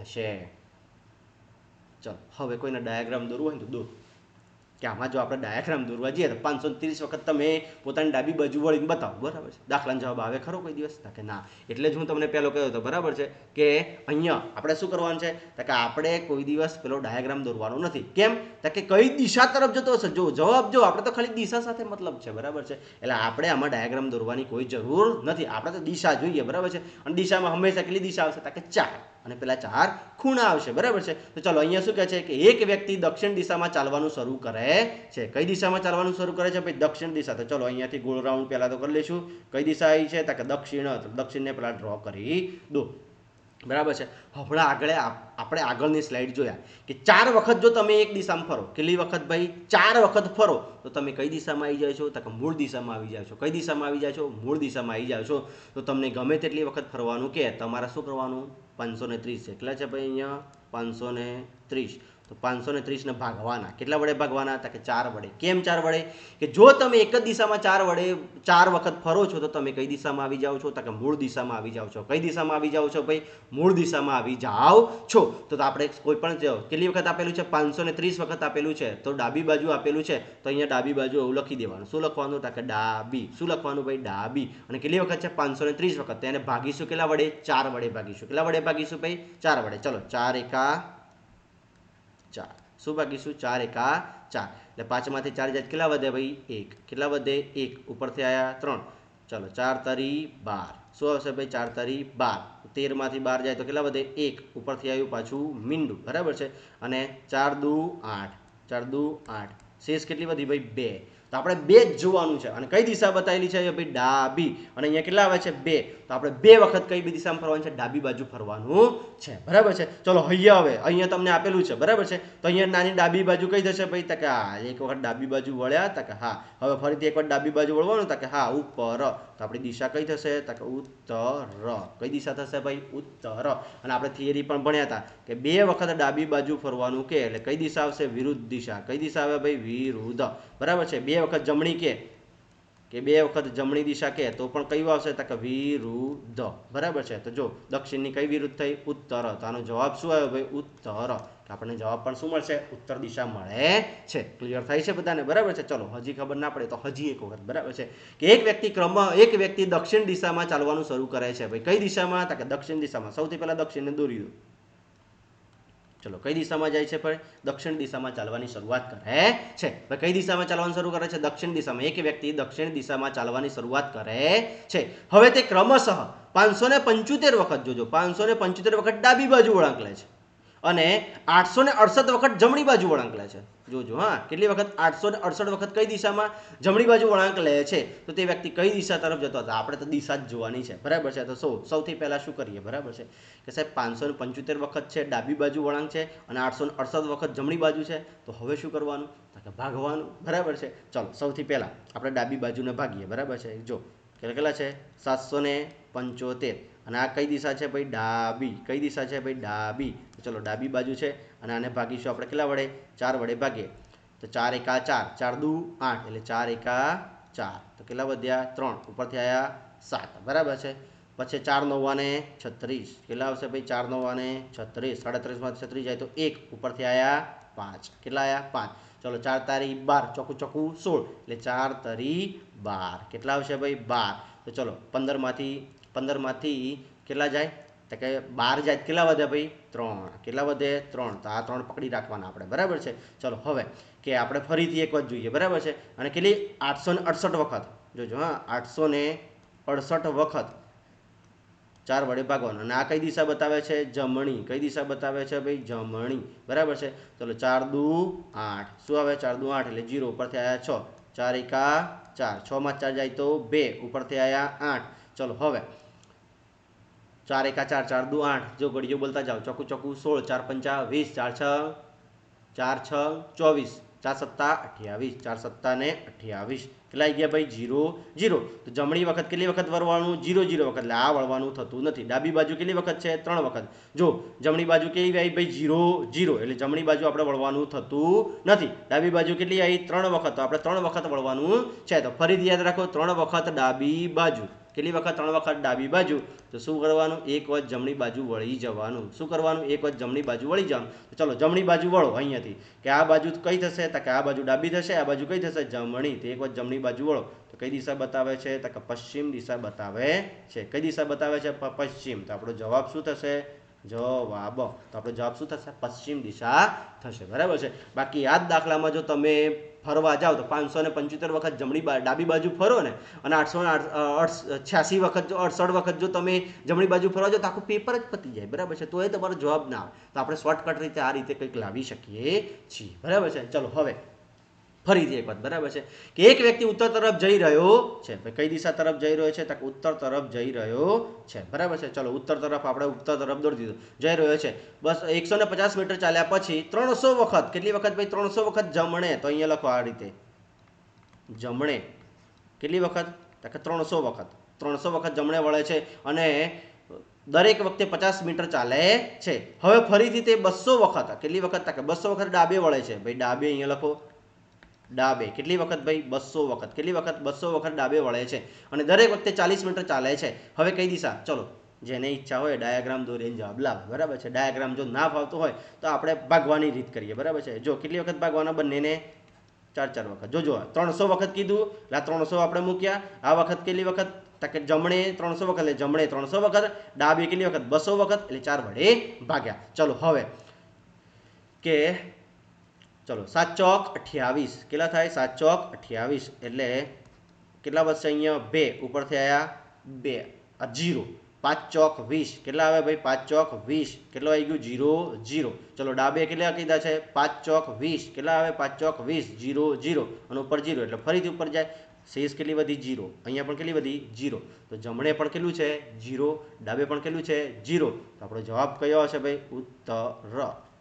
હશે? ચલો હવે કોઈને ડાયાગ્રામ દોરવું હોય તો દોર. કે આમાં જો આપણે ડાયાગ્રામ દોરવા જઈએ તો 530 વખત તમે પોતાની ડાબી બાજુ વળીને બતાવો, બરાબર છે. દાખલાનો જવાબ આવે ખરો કોઈ દિવસ? કે ના. એટલે જ હું તમને પહેલો કહ્યો હતો, બરાબર છે, કે અહીંયા આપણે શું કરવાનું છે? કે આપણે કોઈ દિવસ પેલો ડાયાગ્રામ દોરવાનો નથી. કેમ? કે કઈ દિશા તરફ જતો હશે? જો જવાબ જો આપણે તો ખાલી દિશા સાથે મતલબ છે, બરાબર છે. એટલે આપણે આમાં ડાયાગ્રામ દોરવાની કોઈ જરૂર નથી. આપણે તો દિશા જોઈએ, બરાબર છે. અને દિશામાં હંમેશા કેટલી દિશા આવશે? કે 4. અને પેલા 4 ખૂણા આવશે, બરાબર છે. તો ચલો અહીંયા શું કહે છે કે એક વ્યક્તિ દક્ષિણ દિશામાં ચાલવાનું શરૂ કરે છે. કઈ દિશામાં ચાલવાનું શરૂ કરે છે ભાઈ? દક્ષિણ દિશા. તો ચલો અહીંયાથી ગોળ રાઉન્ડ પહેલા તો કરી લઈશું. કઈ દિશા આવી છે? તો કે દક્ષિણ. તો દક્ષિણને પેલા ડ્રો કરી દો, બરાબર છે. હમણાં આપણે આગળની સ્લાઇડ જોયા કે 4 વખત જો તમે એક દિશામાં ફરો, કેટલી વખત ભાઈ? 4 વખત ફરો તો તમે કઈ દિશામાં આવી જાવ છો? તો કે મૂળ દિશામાં આવી જાવ છો. કઈ દિશામાં આવી જાવ છો? મૂળ દિશામાં આવી જાવ છો. તો તમને ગમે તેટલી વખત ફરવાનું કે તમારે શું કરવાનું? 530 છે. કેટલા છે ભાઈ અહીંયા? 530. તો 530 ને ભાગવાના. કેટલા વડે ભાગવાના? તો કે 4 વડે. કેમ 4 વડે? કે જો તમે એક જ દિશામાં 4 વખત ફરો છો તો તમે કઈ દિશામાં આવી જાઓ છો? તો કે મૂળ દિશામાં આવી જાઓ છો. કઈ દિશામાં આવી જાઓ છો ભાઈ? મૂળ દિશામાં આવી જાઓ છો. તો આપણે કોઈ પણ કેટલી વખત આપેલું છે? 530 વખત આપેલું છે. તો ડાબી બાજુ આપેલું છે તો અહીંયા ડાબી બાજુ એવું લખી દેવાનું. શું લખવાનું? તો કે ડાબી. શું લખવાનું ભાઈ? ડાબી. અને કેટલી વખત છે? 530 વખત. તેને ભાગીશું કેટલા વડે? 4 વડે ભાગીશું. કેટલા વડે ભાગીશું ભાઈ? 4 વડે. ચલો 4 એકા 4. શું ભાગીશું? 4 એકા 4. એટલે 5 માંથી 4 જાય કેટલા વધે ભાઈ? 1. કેટલા વધે? 1. ઉપરથી આવ્યા 3. ચલો 4 તરી 12. શું આવશે ભાઈ? 4 તરી 12. 13 માંથી 12 જાય તો કેટલા વધે? 1. ઉપરથી આવ્યું પાછું મીંડું, બરાબર છે. અને 4 દુ 8. 4 દુ 8. શેષ કેટલી વધી ભાઈ? 2. તો આપણે 2 જ જોવાનું છે. અને કઈ દિશા બતાવેલી છે ભાઈ? ડાબી. અને અહીંયા કેટલા આવે છે? 2. તો આપણે 2 વખત કઈ દિશામાં ફરવાનું છે? ડાબી બાજુ ફરવાનું છે, બરાબર છે. ચલો અહીંયા તમને આપેલું છે, બરાબર છે. તો અહીંયા નાની ડાબી બાજુ કઈ થશે ભાઈ? તો કે હા, એક વખત ડાબી બાજુ વળ્યા. તો કે હા. હવે ફરીથી એક વખત ડાબી બાજુ વળવાનું. તો કે હા, ઉપર. તો આપણી દિશા કઈ થશે? તો કે ઉત્તર. કઈ દિશા થશે ભાઈ? ઉત્તર. અને આપણે થિયરી પણ ભણ્યા હતા કે 2 વખત ડાબી બાજુ ફરવાનું કે એટલે કઈ દિશા આવશે? વિરુદ્ધ દિશા. કઈ દિશા આવે ભાઈ? વિરુદ્ધ, બરાબર છે. 2 વખત જમણી કે 2 વખત જમણી દિશા કે તો પણ કયું આવશે? તો કે વિરુદ્ધ, બરાબર છે. તો જો દક્ષિણની કઈ વિરુદ્ધ થઈ? ઉત્તર. તો આનો જવાબ શું આવ્યો ભાઈ? ઉત્તર. આપણને જવાબ પણ શું મળશે? ઉત્તર દિશા મળે છે. ક્લિયર થાય છે બધાને? બરાબર છે. ચલો હજી ખબર ના પડે તો હજી એક વખત, બરાબર છે. કે એક વ્યક્તિ દક્ષિણ દિશામાં ચાલવાનું શરૂ કરે છે. ભાઈ કઈ દિશામાં? તો કે દક્ષિણ દિશામાં. સૌથી પહેલા દક્ષિણને દોરી દો. ચલો કઈ દિશામાં જાય છે? ભાઈ દક્ષિણ દિશામાં ચાલવાની શરૂઆત કરે છે. ભાઈ કઈ દિશામાં ચાલવાનું શરૂ કરે છે? દક્ષિણ દિશામાં. એક વ્યક્તિ દક્ષિણ દિશામાં ચાલવાની શરૂઆત કરે છે. હવે તે ક્રમશઃ 575 વખત, જોજો 575 વખત ડાબી બાજુ વળાંક લે છે અને 868 વખત જમણી બાજુ વળાંક લે છે. જોજો હા, કેટલી વખત? 868 વખત કઈ દિશામાં? જમણી બાજુ વળાંક લે છે. તો તે વ્યક્તિ કઈ દિશા તરફ જતો હતો? આપણે તો દિશા જ જોવાની છે, બરાબર છે. તો સૌથી પહેલા શું કરીએ? બરાબર છે કે સાહેબ 575 વખત છે ડાબી બાજુ વળાંક છે અને 868 વખત જમણી બાજુ છે. તો હવે શું કરવાનું? તો કે ભાગવાનું, બરાબર છે. ચલો સૌથી પહેલા આપણે ડાબી બાજુને ભાગીએ, બરાબર છે. જો કેટલા છે? 775. અને આ કઈ દિશા છે ભાઈ? ડાબી. કઈ દિશા છે ભાઈ? ડાબી. ચલો ડાબી બાજુ છે અને આને ભાગીશું આપણે કેટલા વડે? 4 વડે ભાગીએ. તો 4 એકા 4. 4 દુ 8 એટલે 4 એકા 4. તો કેટલા વધ્યા? 3. ઉપરથી આવ્યા 7, બરાબર છે. પછી 4 9 36. કેટલા આવશે ભાઈ? 4 9 36. 37 માંથી 36 જાય તો 1. ઉપરથી આવ્યા 5. કેટલા આવ્યા? 5. ચલો 4 તારી 12. ચોખ્ખું ચોખ્ખું 16 એટલે 4 તરી 12. કેટલા આવશે ભાઈ? 12. તો ચલો 15 માંથી કેટલા જાય? તો કે 12 જાય કેટલા વધે ભાઈ? 3. કેટલા વધે? 3. તો આ 3 પકડી રાખવાના આપણે, બરાબર છે. ચલો હવે કે આપણે ફરીથી એક વખત જોઈએ, બરાબર છે. અને કેટલી? 868 વખત. જોજો હા, 868 વખત 4 વડે ભાગવાનું. અને આ કઈ દિશા બતાવે છે? જમણી. કઈ દિશા બતાવે છે ભાઈ? જમણી, બરાબર છે. ચલો 4 દુ 8. શું આવે? 4 દુ 8 એટલે 0. ઉપરથી આવ્યા 6. 4 એકા 4. 6 માં 4 જાય તો 2. ઉપરથી આવ્યા 8. ચલો હવે 4 એકા 4. 4 દુ 8. જો ઘડીઓ બોલતા જાઓ. ચોખ્ખું ચોખ્ખું 16. 4 પંચા 20. 4 6 24. 4 સત્તા 28. 4 સત્તા ને 28. કેટલા આવી ગયા ભાઈ? 0 0. તો જમણી વખત કેટલી વખત વળવાનું? 0 0 વખત. એટલે આ વળવાનું થતું નથી. ડાબી બાજુ કેટલી વખત છે? 3 વખત. જો જમણી બાજુ કેવી આવી ભાઈ? 0 0. એટલે જમણી બાજુ આપણે વળવાનું થતું નથી. ડાબી બાજુ કેટલી આવી? 3 વખત. તો આપણે 3 વખત વળવાનું છે. તો ફરીથી યાદ રાખો, 3 વખત ડાબી બાજુ. કેટલી વખત? 3 વખત ડાબી બાજુ. તો શું કરવાનું? એક વખત જમણી બાજુ વળી જવાનું. શું કરવાનું? એક વખત જમણી બાજુ વળી જવાનું. તો ચલો જમણી બાજુ વળો અહીંયાથી. કે આ બાજુ કઈ થશે? તો કે આ બાજુ ડાબી થશે. આ બાજુ કઈ થશે? જમણી. તો એક વખત જમણી બાજુ વળો. તો કઈ દિશા બતાવે છે? તો કે પશ્ચિમ દિશા બતાવે છે. કઈ દિશા બતાવે છે? પશ્ચિમ. તો આપણો જવાબ શું થશે? જવાબ. તો આપણો જવાબ શું થશે? પશ્ચિમ દિશા થશે, બરાબર છે. બાકી આ જ દાખલામાં જો તમે ફરવા જાઓ તો 575 વખત ડાબી બાજુ ફરો ને અને 886 વખત જો 68 વખત જો તમે જમણી બાજુ ફરવા જાઓ તો આખું પેપર જ પતી જાય, બરાબર છે. તો એ તમારો જવાબ ના આવે. તો આપણે શોર્ટકટ રીતે આ રીતે કંઈક લાવી શકીએ છીએ, બરાબર છે. ચલો હવે ફરીથી એક વાત, બરાબર છે, કે એક વ્યક્તિ ઉત્તર તરફ જઈ રહ્યો છે. કઈ દિશા તરફ જઈ રહ્યો છે? તો ઉત્તર તરફ જઈ રહ્યો છે, બરાબર છે. ચલો ઉત્તર તરફ આપણે ઉત્તર તરફ દોડી દીધું, જઈ રહ્યો છે. બસ 150 મીટર ચાલ્યા પછી 300 વખત, કેટલી વખત ભાઈ? 300 વખત જમણે. તો અહીંયા લખો આ રીતે, જમણે કેટલી વખત? તો કે 300 વખત. 300 વખત જમણે વળે છે અને દરેક વખતે 50 મીટર ચાલે છે. હવે ફરીથી તે 200 વખત, કેટલી વખત? કે 200 વખત ડાબે વળે છે. ભાઈ ડાબે અહીંયા લખો, ડાબે કેટલી વખત ભાઈ? 200 વખત. કેટલી વખત? 200 વખત ડાબે વળે છે અને દરેક વખતે 40 મીટર ચાલે છે. હવે કઈ દિશા? ચલો જેને ઈચ્છા હોય ડાયાગ્રામ દોરીને જવાબ લાવે, બરાબર છે. ડાયાગ્રામ જો ના ફાવતો હોય તો આપણે ભાગવાની રીત કરીએ, બરાબર છે. જો કેટલી વખત ભાગવાના? બંનેને 4 વખત. જો 300 વખત કીધું એટલે 300 આપણે મૂક્યા. આ વખત કેટલી વખત? કે જમણે 300 વખત, એટલે જમણે 300 વખત, ડાબે કેટલી વખત? 200 વખત, એટલે 4 વડે ભાગ્યા. ચલો હવે કે ચલો 7 ચોક 28 કેટલા થાય? 7 ચોક 28 એટલે કેટલા વધશે? અહીંયા 2 ઉપરથી આવ્યા 2 આ 0. 5 ચોક 20 કેટલા આવે ભાઈ? 5 ચોક 20 કેટલો આવી ગયું? 0 0. ચલો ડાબે કેટલા કીધા છે? 5 ચોક 20 કેટલા આવે? 5 ચોક 20 0 0 અને ઉપર 0 એટલે ફરીથી ઉપર જાય. શેષ કેટલી વધી? 0. અહીંયા પણ કેટલી વધી? 0. તો જમણે પણ કેટલું છે? 0. ડાબે પણ કેટલું છે? 0. તો આપણો જવાબ કયો હશે ભાઈ? ઉત્તર.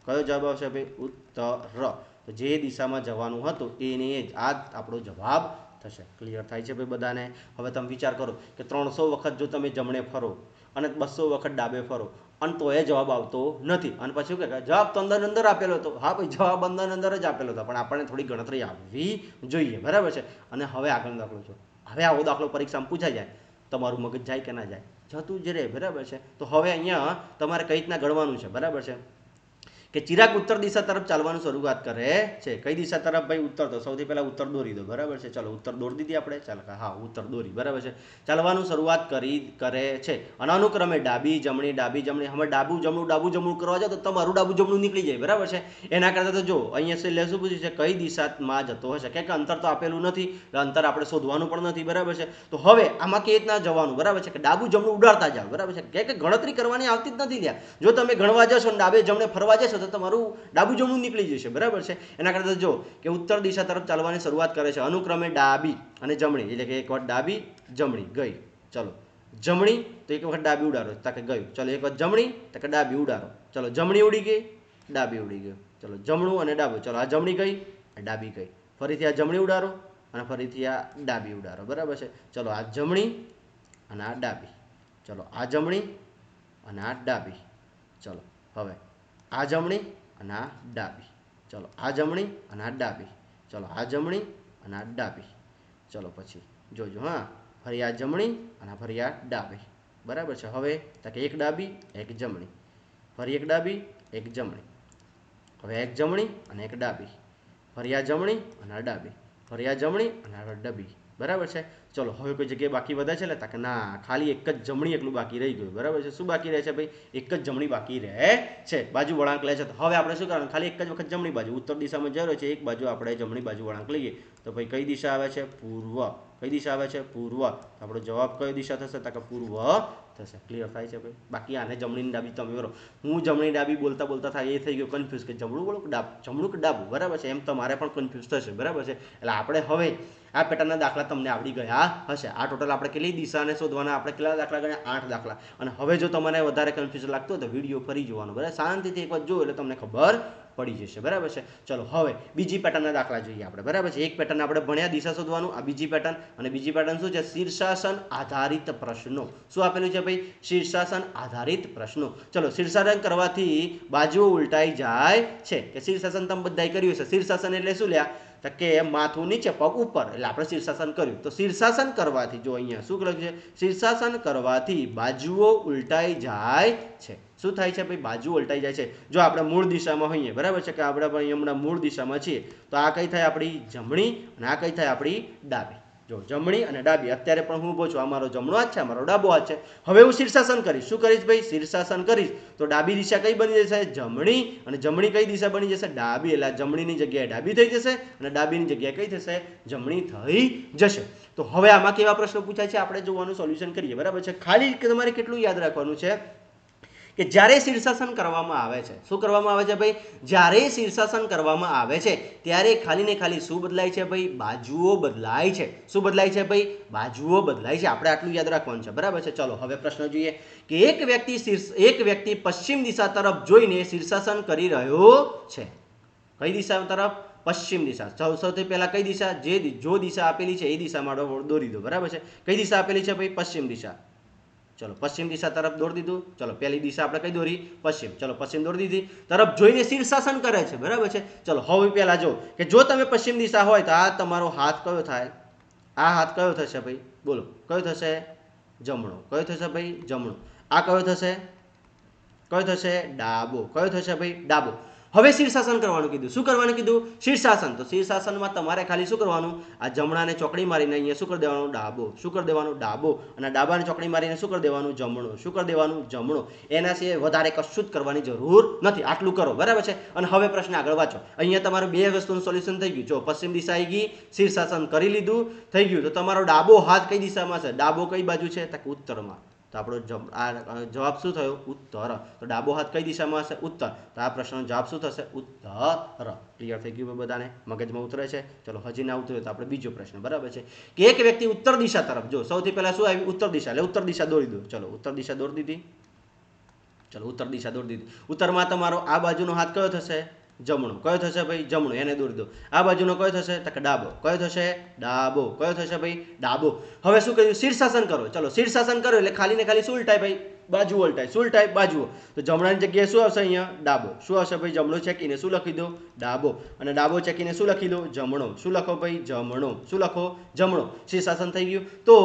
કયો જવાબ આવશે ભાઈ? ઉત્તર. તો જે દિશામાં જવાનું હતું એને જ આ આપણો જવાબ થશે. ક્લિયર થાય છે ભાઈ બધાને? હવે તમે વિચાર કરો કે 300 વખત જો તમે જમણે ફરો અને 200 વખત ડાબે ફરો અને તો એ જવાબ આવતો નથી અને પછી કે જવાબ તો અંદર આપેલો હતો. હા ભાઈ, જવાબ અંદર જ આપેલો હતો, પણ આપણને થોડી ગણતરી આવવી જોઈએ, બરાબર છે. અને હવે આગળનો દાખલો છે. હવે આવો દાખલો પરીક્ષામાં પૂછાઈ જાય, તમારું મગજ જાય કે ના જાય? જતું જ રહે, બરાબર છે. તો હવે અહીંયા તમારે કઈ રીતના ગણવાનું છે, બરાબર છે, કે ચિરાગ ઉત્તર દિશા તરફ ચાલવાનું શરૂઆત કરે છે. કઈ દિશા તરફ ભાઈ? ઉત્તર. તો સૌથી પહેલા ઉત્તર દોરી દો, બરાબર છે. ચાલો ઉત્તર દોરી દીધી આપણે. ચાલો હા, ઉત્તર દોરી, બરાબર છે. ચાલવાનું શરૂઆત કરે છે અને અનુક્રમે ડાબી જમણી ડાબી જમણી. હવે ડાબુ જમણું કરવા જાવ તો તમારું ડાબુ જમણું નીકળી જાય, બરાબર છે. એના કરતા તો જો અહીંયા શું પૂછ્યું છે? કઈ દિશામાં જતો હશે? કે અંતર તો આપેલું નથી, અંતર આપણે શોધવાનું પણ નથી, બરાબર છે. તો હવે આમાં કેવી રીતના જવાનું? બરાબર છે, કે ડાબુ જમણું ઉડાડતા જાવ, બરાબર છે. કે ગણતરી કરવાની આવતી જ નથી લ્યા. જો તમે ગણવા જશો ને ડાબે જમણે ફરવા જશો તો તમારું ડાબુ જમણું નીકળી જશે, બરાબર છે. એના કરતા જો કે ઉત્તર દિશા તરફ ચાલવાની શરૂઆત કરે છે અનુક્રમે ડાબી અને જમણી, એટલે કે એક વખત ડાબી જમણી ગઈ. ચલો જમણી તો એક વખત ડાબી ઉડાડો, તાકે ગયું. ચલો એક વખત જમણી તો કે ડાબી ઉડાડો. ચલો જમણી ઉડી ગઈ, ડાબી ઉડી ગયું. ચલો જમણું અને ડાબું. ચલો આ જમણી ગઈ, આ ડાબી ગઈ. ફરીથી આ જમણી ઉડાડો અને ફરીથી આ ડાબી ઉડાડો, બરાબર છે. ચલો આ જમણી અને આ ડાબી. ચલો આ જમણી અને આ ડાબી. ચલો હવે આ જમણી અને આ ડાબી. ચલો આ જમણી અને આ ડાબી. ચલો આ જમણી અને આ ડાબી. ચલો પછી જોજો, હા, ફરી આ જમણી અને ફરી આ ડાબી, બરાબર છે. હવે એક ડાબી એક જમણી, ફરી એક ડાબી એક જમણી, હવે એક જમણી અને એક ડાબી, ફરી આ જમણી અને આ ડાબી, ફરી આ જમણી અને આ ડાબી, બરાબર છે. ચલો હવે કોઈ જગ્યાએ બાકી વધે છે એટલે કે ના, ખાલી એક જ જમણી એકલું બાકી રહી ગયું, બરાબર છે. શું બાકી રહે છે ભાઈ? એક જ જમણી બાકી રહે છે. બાજુ વળાંક લે છે. તો હવે આપણે શું કરવાનું? ખાલી એક જ વખત જમણી બાજુ, ઉત્તર દિશામાં જઈ રહ્યો છે, એક બાજુ આપણે જમણી બાજુ વળાંક લઈએ. તો ભાઈ કઈ દિશા આવે છે? પૂર્વ. કઈ દિશા આવે છે? પૂર્વ. આપણો જવાબ કઈ દિશા થશે? તો કે પૂર્વ થશે. ક્લિયર થાય છે ભાઈ? બાકી આને જમણી ડાબી તમે બરો, હું જમણી ડાબી બોલતા થાય એ થઈ ગયો કન્ફ્યુઝ કે જમણું બોલો જમણું કે ડાબું, બરાબર છે. એમ તમારે પણ કન્ફ્યુઝ થશે, બરાબર છે. એટલે આપણે હવે આ પેટર્નના દાખલા તમને આવડી ગયા હશે. આ ટોટલ આપણે કેટલી દિશાને શોધવાના? આપણે કેટલા દાખલા ગણ્યા? 8 દાખલા. અને હવે જો તમારે વધારે કન્ફ્યુઝન લાગતું હોય તો વિડીયો ફરી જોવાનો, બરાબર. શાંતિથી એક વાર જો એટલે તમને ખબર પડી જશે, બરાબર છે. ચલો હવે બીજી પેટર્નના દાખલા જોઈએ આપણે, બરાબર છે. એક પેટર્ન આપણે ભણ્યા દિશા શોધવાનું, આ બીજી પેટર્ન. અને બીજી પેટર્ન શું છે? શીર્ષાસન આધારિત પ્રશ્નો. શું આપેલું છે ભાઈ? શીર્ષાસન આધારિત પ્રશ્નો. ચલો શીર્ષાસન કરવાથી બાજુઓ ઉલટાઈ જાય છે. કે શીર્ષાસન તમે બધાએ કર્યું છે. શીર્ષાસન એટલે શું લ્યા? તો કે માથું નીચે પગ ઉપર, એટલે આપણે શીર્ષાસન કર્યું. તો શીર્ષાસન કરવાથી જો અહીંયા શું લખ્યું છે? શીર્ષાસન કરવાથી બાજુઓ ઉલટાઈ જાય છે. શું થાય છે ભાઈ? બાજુ ઉલટાઈ જાય છે. જો આપણે મૂળ દિશામાં હોઈએ, બરાબર છે, કે આપણે હમણાં મૂળ દિશામાં છીએ, તો આ કઈ થાય? આપણી જમણી અને આ કઈ થાય? આપણી ડાબી. જો જમણી અને ડાબી, અત્યારે પણ હું ઊભો છું, આ મારો જમણો હાથ છે, આ મારો ડાબો હાથ છે. હવે હું શીર્ષાસન કરીશ. શું કરીશ ભાઈ? શીર્ષાસન કરીશ તો ડાબી દિશા કઈ બની જશે? જમણી. અને જમણી કઈ દિશા બની જશે? ડાબી. એટલે જમણીની જગ્યાએ ડાબી થઈ જશે અને ડાબીની જગ્યાએ કઈ થશે? જમણી થઈ જશે. તો હવે આમાં કેવા પ્રશ્નો પૂછાય છે આપણે જોવાનું, સોલ્યુશન કરીએ. બરાબર છે. ખાલી તમારે કેટલું યાદ રાખવાનું છે કે જ્યારે શીર્ષાસન કરવામાં આવે છે, શું કરવામાં આવે છે ભાઈ? જ્યારે શીર્ષાસન કરવામાં આવે છે ત્યારે ખાલી ને ખાલી શું બદલાય છે ભાઈ? બાજુઓ બદલાય છે. શું બદલાય છે ભાઈ? બાજુઓ બદલાય છે. આપણે આટલું યાદ રાખવાનું છે. બરાબર છે. ચલો હવે પ્રશ્ન જોઈએ કે એક વ્યક્તિ પશ્ચિમ દિશા તરફ જોઈને શીર્ષાસન કરી રહ્યો છે. કઈ દિશા તરફ? પશ્ચિમ દિશા. સૌથી પહેલા કઈ દિશા? જો દિશા આપેલી છે એ દિશામાં દોરી દો. બરાબર છે. કઈ દિશા આપેલી છે ભાઈ? પશ્ચિમ દિશા. ચલો પશ્ચિમ દિશા તરફ દોરી દીધું. ચલો પહેલી દિશા આપણે કઈ દોરી? પશ્ચિમ. ચલો પશ્ચિમ દોરી દીધી. તરફ જોઈને શીર્ષાસન કરે છે. બરાબર છે. ચલો હવે પહેલા જો કે જો તમે પશ્ચિમ દિશા હોય તો આ તમારો હાથ કયો થાય? આ હાથ કયો થશે ભાઈ? બોલો કયો થશે? જમણો. કયો થશે ભાઈ? જમણો. આ કયો થશે? કયો થશે? ડાબો. કયો થશે ભાઈ? ડાબો. હવે શીર્ષાસન કરવાનું કીધું. શું કરવાનું કીધું? શીર્ષાસન. તો શીર્ષાસનમાં તમારે ખાલી શું કરવાનું? આ જમણાને ચોકડી મારીને અહીંયા શું કરી દેવાનું? ડાબો. શું કરી દેવાનું? ડાબો. અને ડાબાને ચોકડી મારીને શું કરી દેવાનું? જમણો. શું કરી દેવાનું? જમણો. એના સિવાય વધારે કશું જ કરવાની જરૂર નથી. આટલું કરો. બરાબર છે. અને હવે પ્રશ્ન આગળ વાંચો. અહીંયા તમારું બે વસ્તુનું સોલ્યુશન થઈ ગયું. જો પશ્ચિમ દિશા આવી ગઈ, શીર્ષાસન કરી લીધું, થઈ ગયું. તો તમારો ડાબો હાથ કઈ દિશામાં છે? ડાબો કઈ બાજુ છે? તો ઉત્તરમાં. તો આપણો જવાબ શું થયો? ઉત્તર. તો ડાબો હાથ કઈ દિશામાં હશે? ઉત્તર. તો આ પ્રશ્નનો જવાબ શું થશે? ઉત્તર. ક્લિયર થઈ ગયું બધાને? મગજમાં ઉતરે છે? ચલો હજી ના ઉતરે તો આપણે બીજો પ્રશ્ન. બરાબર છે. કે એક વ્યક્તિ ઉત્તર દિશા તરફ, જો સૌથી પહેલા શું આવ્યું? ઉત્તર દિશા. એટલે ઉત્તર દિશા દોરી દો. ચલો ઉત્તર દિશા દોરી દીધી. ચલો ઉત્તર દિશા દોરી દીધી. ઉત્તરમાં તમારો આ બાજુનો હાથ કયો થશે? જમણો. કયો થશે ભાઈ? જમણો. એને દોરી દો. આ બાજુનો કયો થશે? તો કે ડાબો. કયો થશે? ડાબો. કયો થશે ભાઈ? ડાબો. હવે શું કર્યું? શીર્ષાસન કરો. ચલો શીર્ષાસન કરો એટલે ખાલી ને ખાલી શું ઉલટાય ભાઈ? બાજુ ઉલટાય. શું ઉલટાય? બાજુઓ. તો જમણાની જગ્યાએ શું આવશે? અહીંયા ડાબો. શું આવશે ભાઈ? જમણો ચેકીને શું લખી દો? ડાબો. અને ડાબો ચેકીને શું લખી દો? જમણો. શું લખો ભાઈ? જમણો. શું લખો? જમણો. શીર્ષાસન થઈ ગયું. તો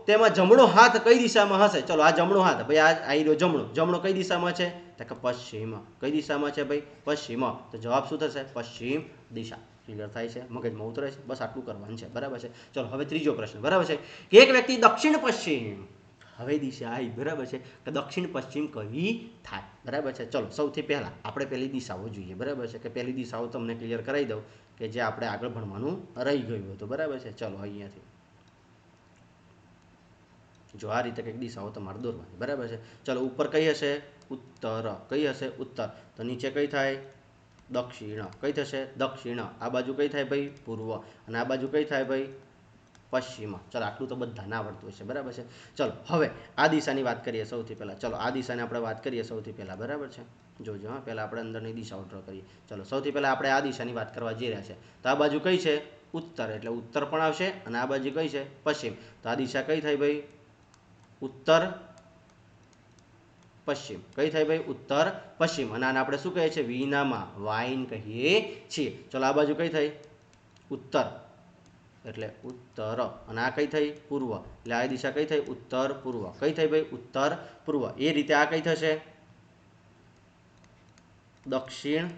તેમાં જમણો હાથ કઈ દિશામાં હશે? ચલો આ જમણો હાથ ભાઈ, આ આવી રહ્યો જમણો. જમણો કઈ દિશામાં છે? તો કે પશ્ચિમ. કઈ દિશામાં છે ભાઈ? પશ્ચિમ. તો જવાબ શું થશે? પશ્ચિમ દિશા. ક્લિયર થાય છે? મગજમાં ઉતરે છે? બસ આટલું કરવાનું છે. બરાબર છે. ચલો હવે ત્રીજો પ્રશ્ન. બરાબર છે. કે એક વ્યક્તિ દક્ષિણ પશ્ચિમ, હવે દિશા આવી. બરાબર છે. કે દક્ષિણ પશ્ચિમ કઈ થાય? બરાબર છે. ચલો સૌથી પહેલા આપણે પહેલી દિશાઓ જોઈએ. બરાબર છે. કે પહેલી દિશાઓ તમને ક્લિયર કરાવી દઉં કે જે આપણે આગળ ભણવાનું રહી ગયું હતું. બરાબર છે. ચલો અહીંયાથી જો આ રીતે કંઈક દિશાઓ તમારે દોરવાની. બરાબર છે. ચલો ઉપર કઈ હશે? ઉત્તર. કઈ હશે? ઉત્તર. તો નીચે કઈ થાય? દક્ષિણ. કઈ થશે? દક્ષિણ. આ બાજુ કઈ થાય ભાઈ? પૂર્વ. અને આ બાજુ કઈ થાય ભાઈ? પશ્ચિમ. ચલો આટલું તો બધાને આવડતું હશે. બરાબર છે. ચલો હવે આ દિશાની વાત કરીએ સૌથી પહેલા. ચલો આ દિશાની આપણે વાત કરીએ સૌથી પહેલા. બરાબર છે. જોજો હા, પહેલા આપણે અંદરની દિશાઓ ડ્રો કરીએ. ચલો સૌથી પહેલા આપણે આ દિશાની વાત કરવા જઈ રહ્યા છે. તો આ બાજુ કઈ છે? ઉત્તર. એટલે ઉત્તર પણ આવશે. અને આ બાજુ કઈ છે? પશ્ચિમ. તો આ દિશા કઈ થાય ભાઈ? ઉત્તર પશ્ચિમ. કઈ થાય ભાઈ? ઉત્તર પશ્ચિમ. અને આને આપણે શું કહીએ છીએ? વિનામાં વાઇન કહીએ છીએ. ચલો આ બાજુ કઈ થઈ? ઉત્તર. એટલે ઉત્તર. અને આ કઈ થઈ? પૂર્વ. એટલે આ દિશા કઈ થઈ? ઉત્તર પૂર્વ. કઈ થઈ ભાઈ? ઉત્તર પૂર્વ. એ રીતે આ કઈ થશે? દક્ષિણ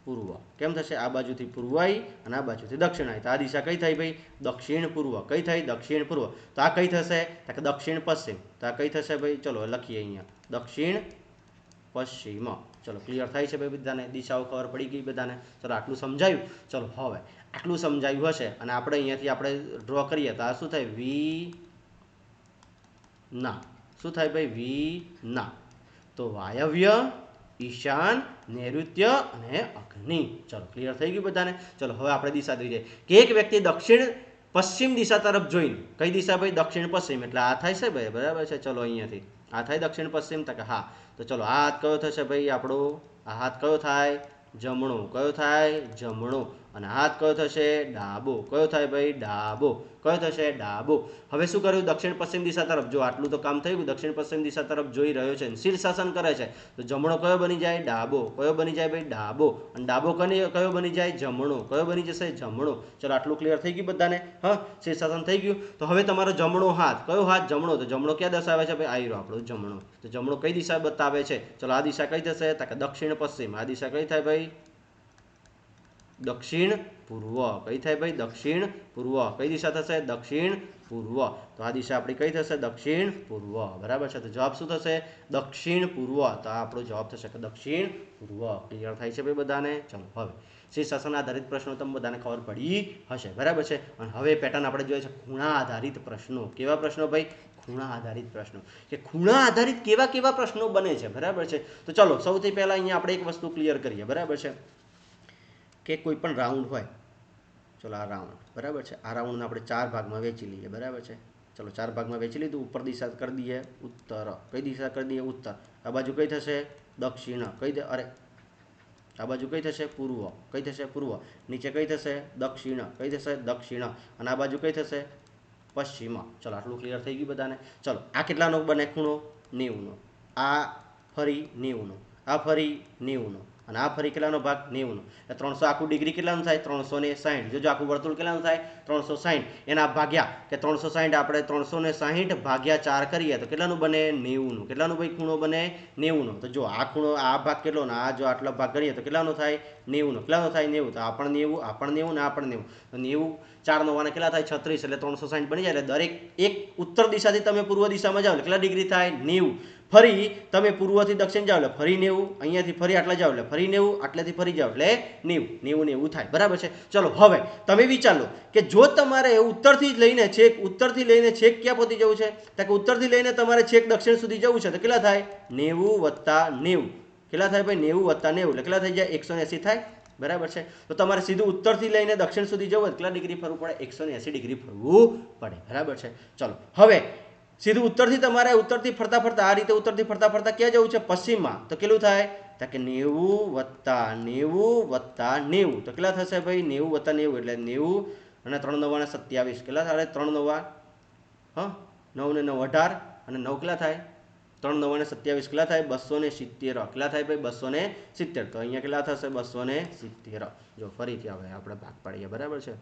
પૂર્વ. કેમ થશે? આ બાજુથી પૂર્વ આવી અને આ બાજુથી દક્ષિણ આવી. તો આ દિશા કઈ થઈ ભાઈ? દક્ષિણ પૂર્વ. કઈ થઈ? દક્ષિણ પૂર્વ. તો આ કઈ થશે? કે દક્ષિણ પશ્ચિમ. તો આ કઈ થશે ભાઈ? ચલો લખીએ અહીંયા દક્ષિણ પશ્ચિમ. ચલો ક્લિયર થાય છે ભાઈ બધાને? દિશાઓ ખબર પડી ગઈ બધાને? ચલો આટલું સમજાયું. ચલો હવે આટલું સમજાયું હશે અને આપણે અહીંયાથી આપણે ડ્રો કરીએ તો આ શું થાય? વી ના. શું થાય ભાઈ? વી ના. તો વાયવ્ય, ઈશાન, નૈઋત્ય અને અગ્નિ. ચલો ક્લિયર થઈ ગયું બધાને? ચલો હવે આપણે દિશા દઈએ કે એક વ્યક્તિ દક્ષિણ પશ્ચિમ દિશા તરફ જોઈને, કઈ દિશા ભાઈ? દક્ષિણ પશ્ચિમ. એટલે આ થાય છે ભાઈ. બરાબર છે. ચલો અહીંયાથી આ થાય દક્ષિણ પશ્ચિમ. તો કે હા. તો ચલો આ હાથ કયો થશે ભાઈ આપણો? આ હાથ કયો થાય? જમણો. કયો થાય? જમણો. અને હાથ કયો થશે? ડાબો. કયો થાય ભાઈ? ડાબો. કયો થશે? ડાબો. હવે શું કર્યું? દક્ષિણ પશ્ચિમ દિશા તરફ. જો આટલું તો કામ થઈ ગયું. દક્ષિણ પશ્ચિમ દિશા તરફ જોઈ રહ્યો છે, શીર્ષાસન કરે છે. તો જમણો કયો બની જાય? ડાબો. કયો બની જાય ભાઈ? ડાબો. અને ડાબો કયો બની જાય? જમણો. કયો બની જશે? જમણો. ચલો આટલું ક્લિયર થઈ ગયું બધાને? હા, શીર્ષાસન થઈ ગયું. તો હવે તમારો જમણો હાથ કયો? હાથ જમણો. તો જમણો ક્યાં દર્શાવે છે ભાઈ? આયરો આપણો જમણો. તો જમણો કઈ દિશા બતાવે છે? ચલો આ દિશા કઈ થશે? તો કે દક્ષિણ પશ્ચિમ. આ દિશા કઈ થાય ભાઈ? દક્ષિણ પૂર્વ કઈ થાય ભાઈ દક્ષિણ પૂર્વ કઈ દિશા થશે દક્ષિણ પૂર્વ તો આ દિશા આપણી કઈ થશે દક્ષિણ પૂર્વ બરાબર છે તો જવાબ શું થશે દક્ષિણ પૂર્વ તો આ આપણો જવાબ થશે કે દક્ષિણ પૂર્વ ક્લિયર થાય છે ભાઈ બધાને ચલો હવે શીર્ષાસન આધારિત પ્રશ્નો તમને બધાને ખબર પડી હશે બરાબર છે અને હવે પેટર્ન આપણે જોઈએ છે ખૂણા આધારિત પ્રશ્નો કેવા પ્રશ્નો ભાઈ ખૂણા આધારિત પ્રશ્નો કે ખૂણા આધારિત કેવા કેવા પ્રશ્નો બને છે બરાબર છે તો ચલો સૌથી પહેલા અહીંયા આપણે એક વસ્તુ ક્લિયર કરીએ બરાબર છે કે કોઈ પણ રાઉન્ડ હોય ચલો આ રાઉન્ડ બરાબર છે આ રાઉન્ડને આપણે 4 ભાગમાં વહેંચી લઈએ બરાબર છે ચલો 4 ભાગમાં વહેંચી લીધું ઉપર દિશા કરી દઈએ ઉત્તર કઈ દિશા કરી દઈએ ઉત્તર આ બાજુ કઈ થશે દક્ષિણ કઈ દે અરે આ બાજુ કઈ થશે પૂર્વ કઈ થશે પૂર્વ નીચે કઈ થશે દક્ષિણ કઈ થશે દક્ષિણ અને આ બાજુ કઈ થશે પશ્ચિમ ચલો આટલું ક્લિયર થઈ ગયું બધાને ચલો આ કેટલાનો બને ખૂણો 90 નો આ ફરી 90 નો આ ફરી 90 નો અને આ ફરી કેટલાનો ભાગ 90 નો એટલે 300 આખું ડિગ્રી કેટલાનું થાય 360 જોજો આખું વર્તુળ કેટલાનું થાય 360 એના ભાગ્યા કે 360 આપણે 360 ભાગ્યા 4 કરીએ તો કેટલાનું બને 90 નું કેટલાનું ભાઈ ખૂણો બને 90 નો તો જો આ ખૂણો આ ભાગ કેટલો ને આ જો આટલો ભાગ કરીએ તો કેટલાનો થાય 90 નો કેટલાનો થાય 90 તો આ પણ 90 આ પણ 90 ને આ પણ 90 તો 90 4 નો વાને કેટલા થાય 36 એટલે 360 બની જાય એટલે દરેક એક ઉત્તર દિશાથી તમે પૂર્વ દિશામાં જાઓ એટલે કેટલા ડિગ્રી થાય 90 ફરી તમે પૂર્વથી દક્ષિણ જાઓ એટલે ફરી 90 અહીંયાથી ફરી આટલા જાઓ એટલે ફરી 90 આટલેથી ફરી જાઓ એટલે 90 થાય બરાબર છે ચલો હવે તમે વિચારો કે જો તમારે ઉત્તરથી લઈને છેક ક્યાં પહોંચી જવું છે તો કે ઉત્તરથી લઈને તમારે છેક દક્ષિણ સુધી જવું છે તો કેટલા થાય 90 કેટલા થાય ભાઈ 90 + 90 એટલે કેટલા થઈ જાય 180 થાય બરાબર છે તો તમારે સીધું ઉત્તરથી લઈને દક્ષિણ સુધી જવું કેટલા ડિગ્રી ફરવું પડે 180 ડિગ્રી ફરવું પડે બરાબર છે ચલો હવે સીધું ઉત્તરથી ફરતા ફરતા આ રીતે ઉત્તરથી ફરતા ફરતા ક્યાં જવું છે પશ્ચિમમાં તો કેટલું થાય તો કે 90 + 90 તો કેટલા થશે ભાઈ 90 + 90 એટલે 90 અને 3 9 27 કેટલા થાય 3 9 હા 9 ને 9 18 અને 9 કેટલા થાય 3 9 27 કેટલા થાય 270 કેટલા થાય ભાઈ 270 તો અહીંયા કેટલા થશે 270 જો ફરીથી હવે આપણે ભાગ પાડીએ બરાબર છે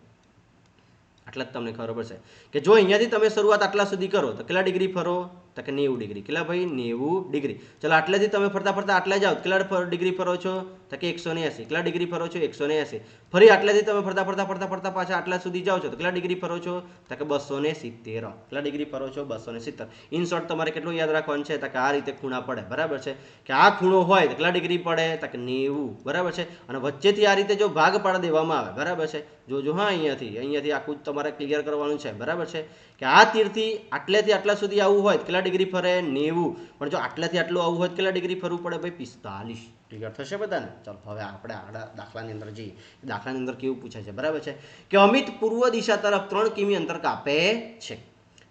આટલા જ તમને ખબર પડશે કે જો અહીંયાથી તમે શરૂઆત આટલા સુધી કરો તો કેટલા ડિગ્રી ફરો તો કે 90 ડિગ્રી કેટલા ભાઈ 90 ડિગ્રી ચલો આટલેથી તમે ફરતા ફરતા આટલા જાઓ કેટલા ડિગ્રી ફરો છો તો કે 180 કેટલા ડિગ્રી ફરો છો 180 ફરી આટલેથી તમે ફરતા પાછા આટલા સુધી જાઓ છો તો કેટલા ડિગ્રી ફરો છો તો કે 270 કેટલા ડિગ્રી ફરો છો 270 ઇન શોર્ટ તમારે કેટલું યાદ રાખવાનું છે તો કે આ રીતે ખૂણા પડે બરાબર છે કે આ ખૂણો હોય તો કેટલા ડિગ્રી પડે તો કે 90 બરાબર છે અને વચ્ચેથી આ રીતે જો ભાગ પાડી દેવામાં આવે બરાબર છે જોજો હા અહીંયાથી આખું તમારે ક્લિયર કરવાનું છે બરાબર છે કે આ તીરથી આટલેથી આટલા સુધી આવવું હોય કેટલા ડિગ્રી ફરે 90 પણ જો આટલાથી આટલું આવવું હોય કેટલા ડિગ્રી ફરવું પડે ભાઈ 45 ક્લિયર થશે બધાને ચાલો હવે આપણે આગળ દાખલાની અંદર જઈએ દાખલાની અંદર કેવું પૂછાય છે બરાબર છે કે અમિત પૂર્વ દિશા તરફ 3 કિમી અંતર કાપે છે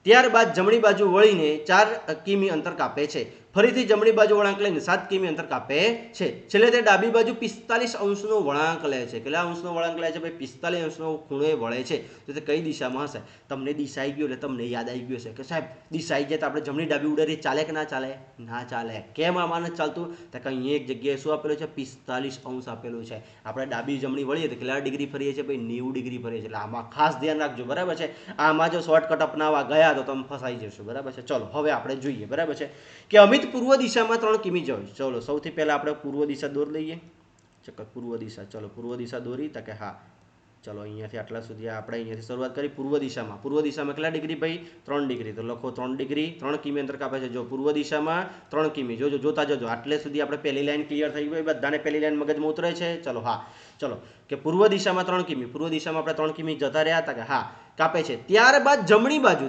ત્યારબાદ જમણી બાજુ વળીને 4 કિમી અંતર કાપે છે ફરીથી જમણી બાજુ વળાંક લઈને 7 કિમી અંતર કાપે છે છેલ્લે તે ડાબી બાજુ 45 અંશનો વળાંક લે છે કેટલા અંશનો વળાંક લે છે ભાઈ 45 અંશનો ખૂણો વળે છે તો તે કઈ દિશામાં હશે તમને દિશા આવી ગયું એટલે તમને યાદ આવી ગયું છે કે સાહેબ દિશા આવી જાય તો આપણે જમણી ડાબી ઉડાડી ચાલે કે ના ચાલે કેમ આમાં નથી ચાલતું તો કે અહીંયા એક જગ્યાએ શું આપેલું છે 45 અંશ આપેલું છે આપણે ડાબી જમણી વળીએ તો કેટલા ડિગ્રી ફરીએ છીએ ભાઈ 90 ડિગ્રી ફરીએ છીએ એટલે આમાં ખાસ ધ્યાન રાખજો બરાબર છે આમાં જો શોર્ટકટ અપનાવવા ગયા તો તમે ફસાઈ જશો બરાબર છે ચલો હવે આપણે જોઈએ બરાબર છે કે અમિત પૂર્વ દિશામાં 3 કિમી જાય ચલો સૌથી પહેલા આપણે પૂર્વ દિશા દોર લઈએ પૂર્વ દિશા ચલો પૂર્વ દિશા દોરી તો કે હા ચલો અહીંયાથી આટલા સુધી આપણે અહીંયાથી શરૂઆત કરી પૂર્વ દિશામાં કેટલા ડિગ્રી ભાઈ 3 ડિગ્રી તો લખો 3 ડિગ્રી 3 કિમી અંતર કાપે છે જો પૂર્વ દિશામાં 3 કિમી જોતા જજો આટલે સુધી આપણે પહેલી લાઈન ક્લિયર થઈ ગઈ બધાને પહેલી લાઈન મગજમાં ઉતરે છે ચલો હા ચલો કે પૂર્વ દિશામાં 3 કિમી પૂર્વ દિશામાં આપણે 3 કિમી જતા રહ્યા હતા કે હા કાપે છે ત્યારબાદ જમણી બાજુ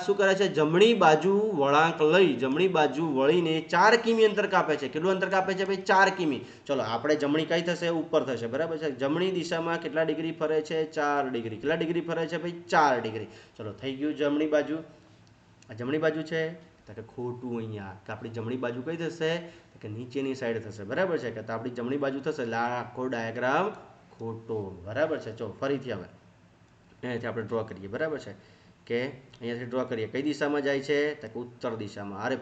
શું કરે છે જમણી બાજુ વળાંક લઈ જમણી બાજુ વળીને 4 કિમી અંતર કાપે છે કેટલું અંતર કાપે છે ભાઈ 4 કિમી ચલો આપણે જમણી કઈ થશે ઉપર થશે બરાબર છે જમણી દિશામાં કેટલા ડિગ્રી ફરે છે 4 ડિગ્રી કેટલા ડિગ્રી ફરે છે ભાઈ 4 ડિગ્રી ચલો થઈ ગયું જમણી બાજુ આ જમણી બાજુ છે તો કે ખોટું અહીંયા કે આપણી જમણી બાજુ કઈ થશે કે નીચેની સાઈડ થશે બરાબર છે કે આપણી જમણી બાજુ થશે એટલે આખો ડાયાગ્રામ ખોટો બરાબર છે ચલો ફરીથી હવે અહીંયાથી આપણે ડ્રો કરીએ બરાબર છે કે અહીંયાથી ડ્રો કરીએ કઈ દિશામાં જાય છે તો કે ઉત્તર દિશામાં અરે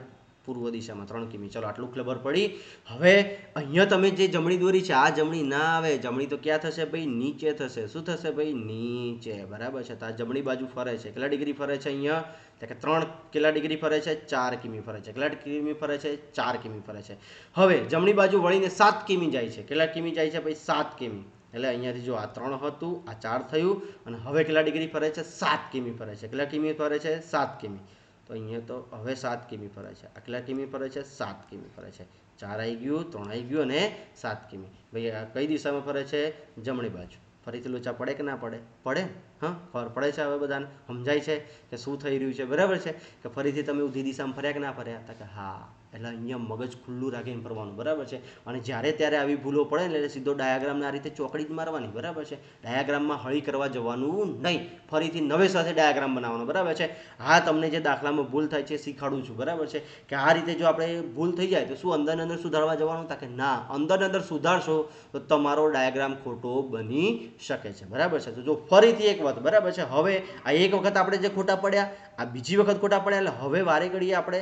પૂર્વ દિશામાં 3 કિમી ચલો આટલું ખબર પડી હવે અહીંયા તમે જે જમણી દોરી છે આ જમણી ના આવે જમણી તો ક્યાં થશે ભાઈ નીચે થશે શું થશે ભાઈ નીચે બરાબર છે તો આ જમણી બાજુ ફરે છે કેટલા ડિગ્રી ફરે છે અહીંયા તો કે 3 કેટલા ડિગ્રી ફરે છે 4 કિમી ફરે છે કેટલા કિમી ફરે છે 4 કિમી ફરે છે હવે જમણી બાજુ વળીને 7 કિમી જાય છે કેટલા કિમી જાય છે ભાઈ 7 કિમી એટલે અહીંયાથી જો આ 3 હતું, આ 4 થયું અને હવે કેટલા ડિગ્રી ફરે છે? 7 કિમી ફરે છે. કેટલા કિમી ફરે છે? 7 કિમી. તો અહીંયા તો હવે 7 કિમી ફરે છે. આ કેટલા કિમી ફરે છે? 7 કિમી ફરે છે. 4 આવી ગયું, 3 આવી ગયું અને 7 કિમી. ભાઈ આ કઈ દિશામાં ફરે છે? જમણી બાજુ. ફરીથી લોચા પડે કે ના પડે? પડે. હા, ખબર પડે છે હવે બધાને? સમજાય છે કે શું થઈ રહ્યું છે? બરાબર છે કે ફરીથી તમે ઊંધી દિશામાં ફર્યા કે ના ફર્યા? તો કે હા. એટલે અહીંયા મગજ ખુલ્લું રાખીને ફરવાનું. બરાબર છે. અને જ્યારે ત્યારે આવી ભૂલો પડે ને એટલે સીધો ડાયાગ્રામને આ રીતે ચોકડી જ મારવાની. બરાબર છે. ડાયાગ્રામમાં હળી કરવા જવાનું નહીં. ફરીથી નવે સાથે ડાયાગ્રામ બનાવવાનો. બરાબર છે. હા, તમને જે દાખલામાં ભૂલ થાય છે શીખવાડું છું. બરાબર છે કે આ રીતે જો આપણે ભૂલ થઈ જાય તો શું અંદર અંદર સુધારવા જવાનું? કે ના, અંદર અંદર સુધારશો તો તમારો ડાયાગ્રામ ખોટો બની શકે છે. બરાબર છે. તો જો ફરીથી એક વાત, બરાબર છે, હવે આ એક વખત આપણે જે ખોટા પડ્યા, આ બીજી વખત ખોટા પડ્યા, એટલે હવે વારે ઘડીએ આપણે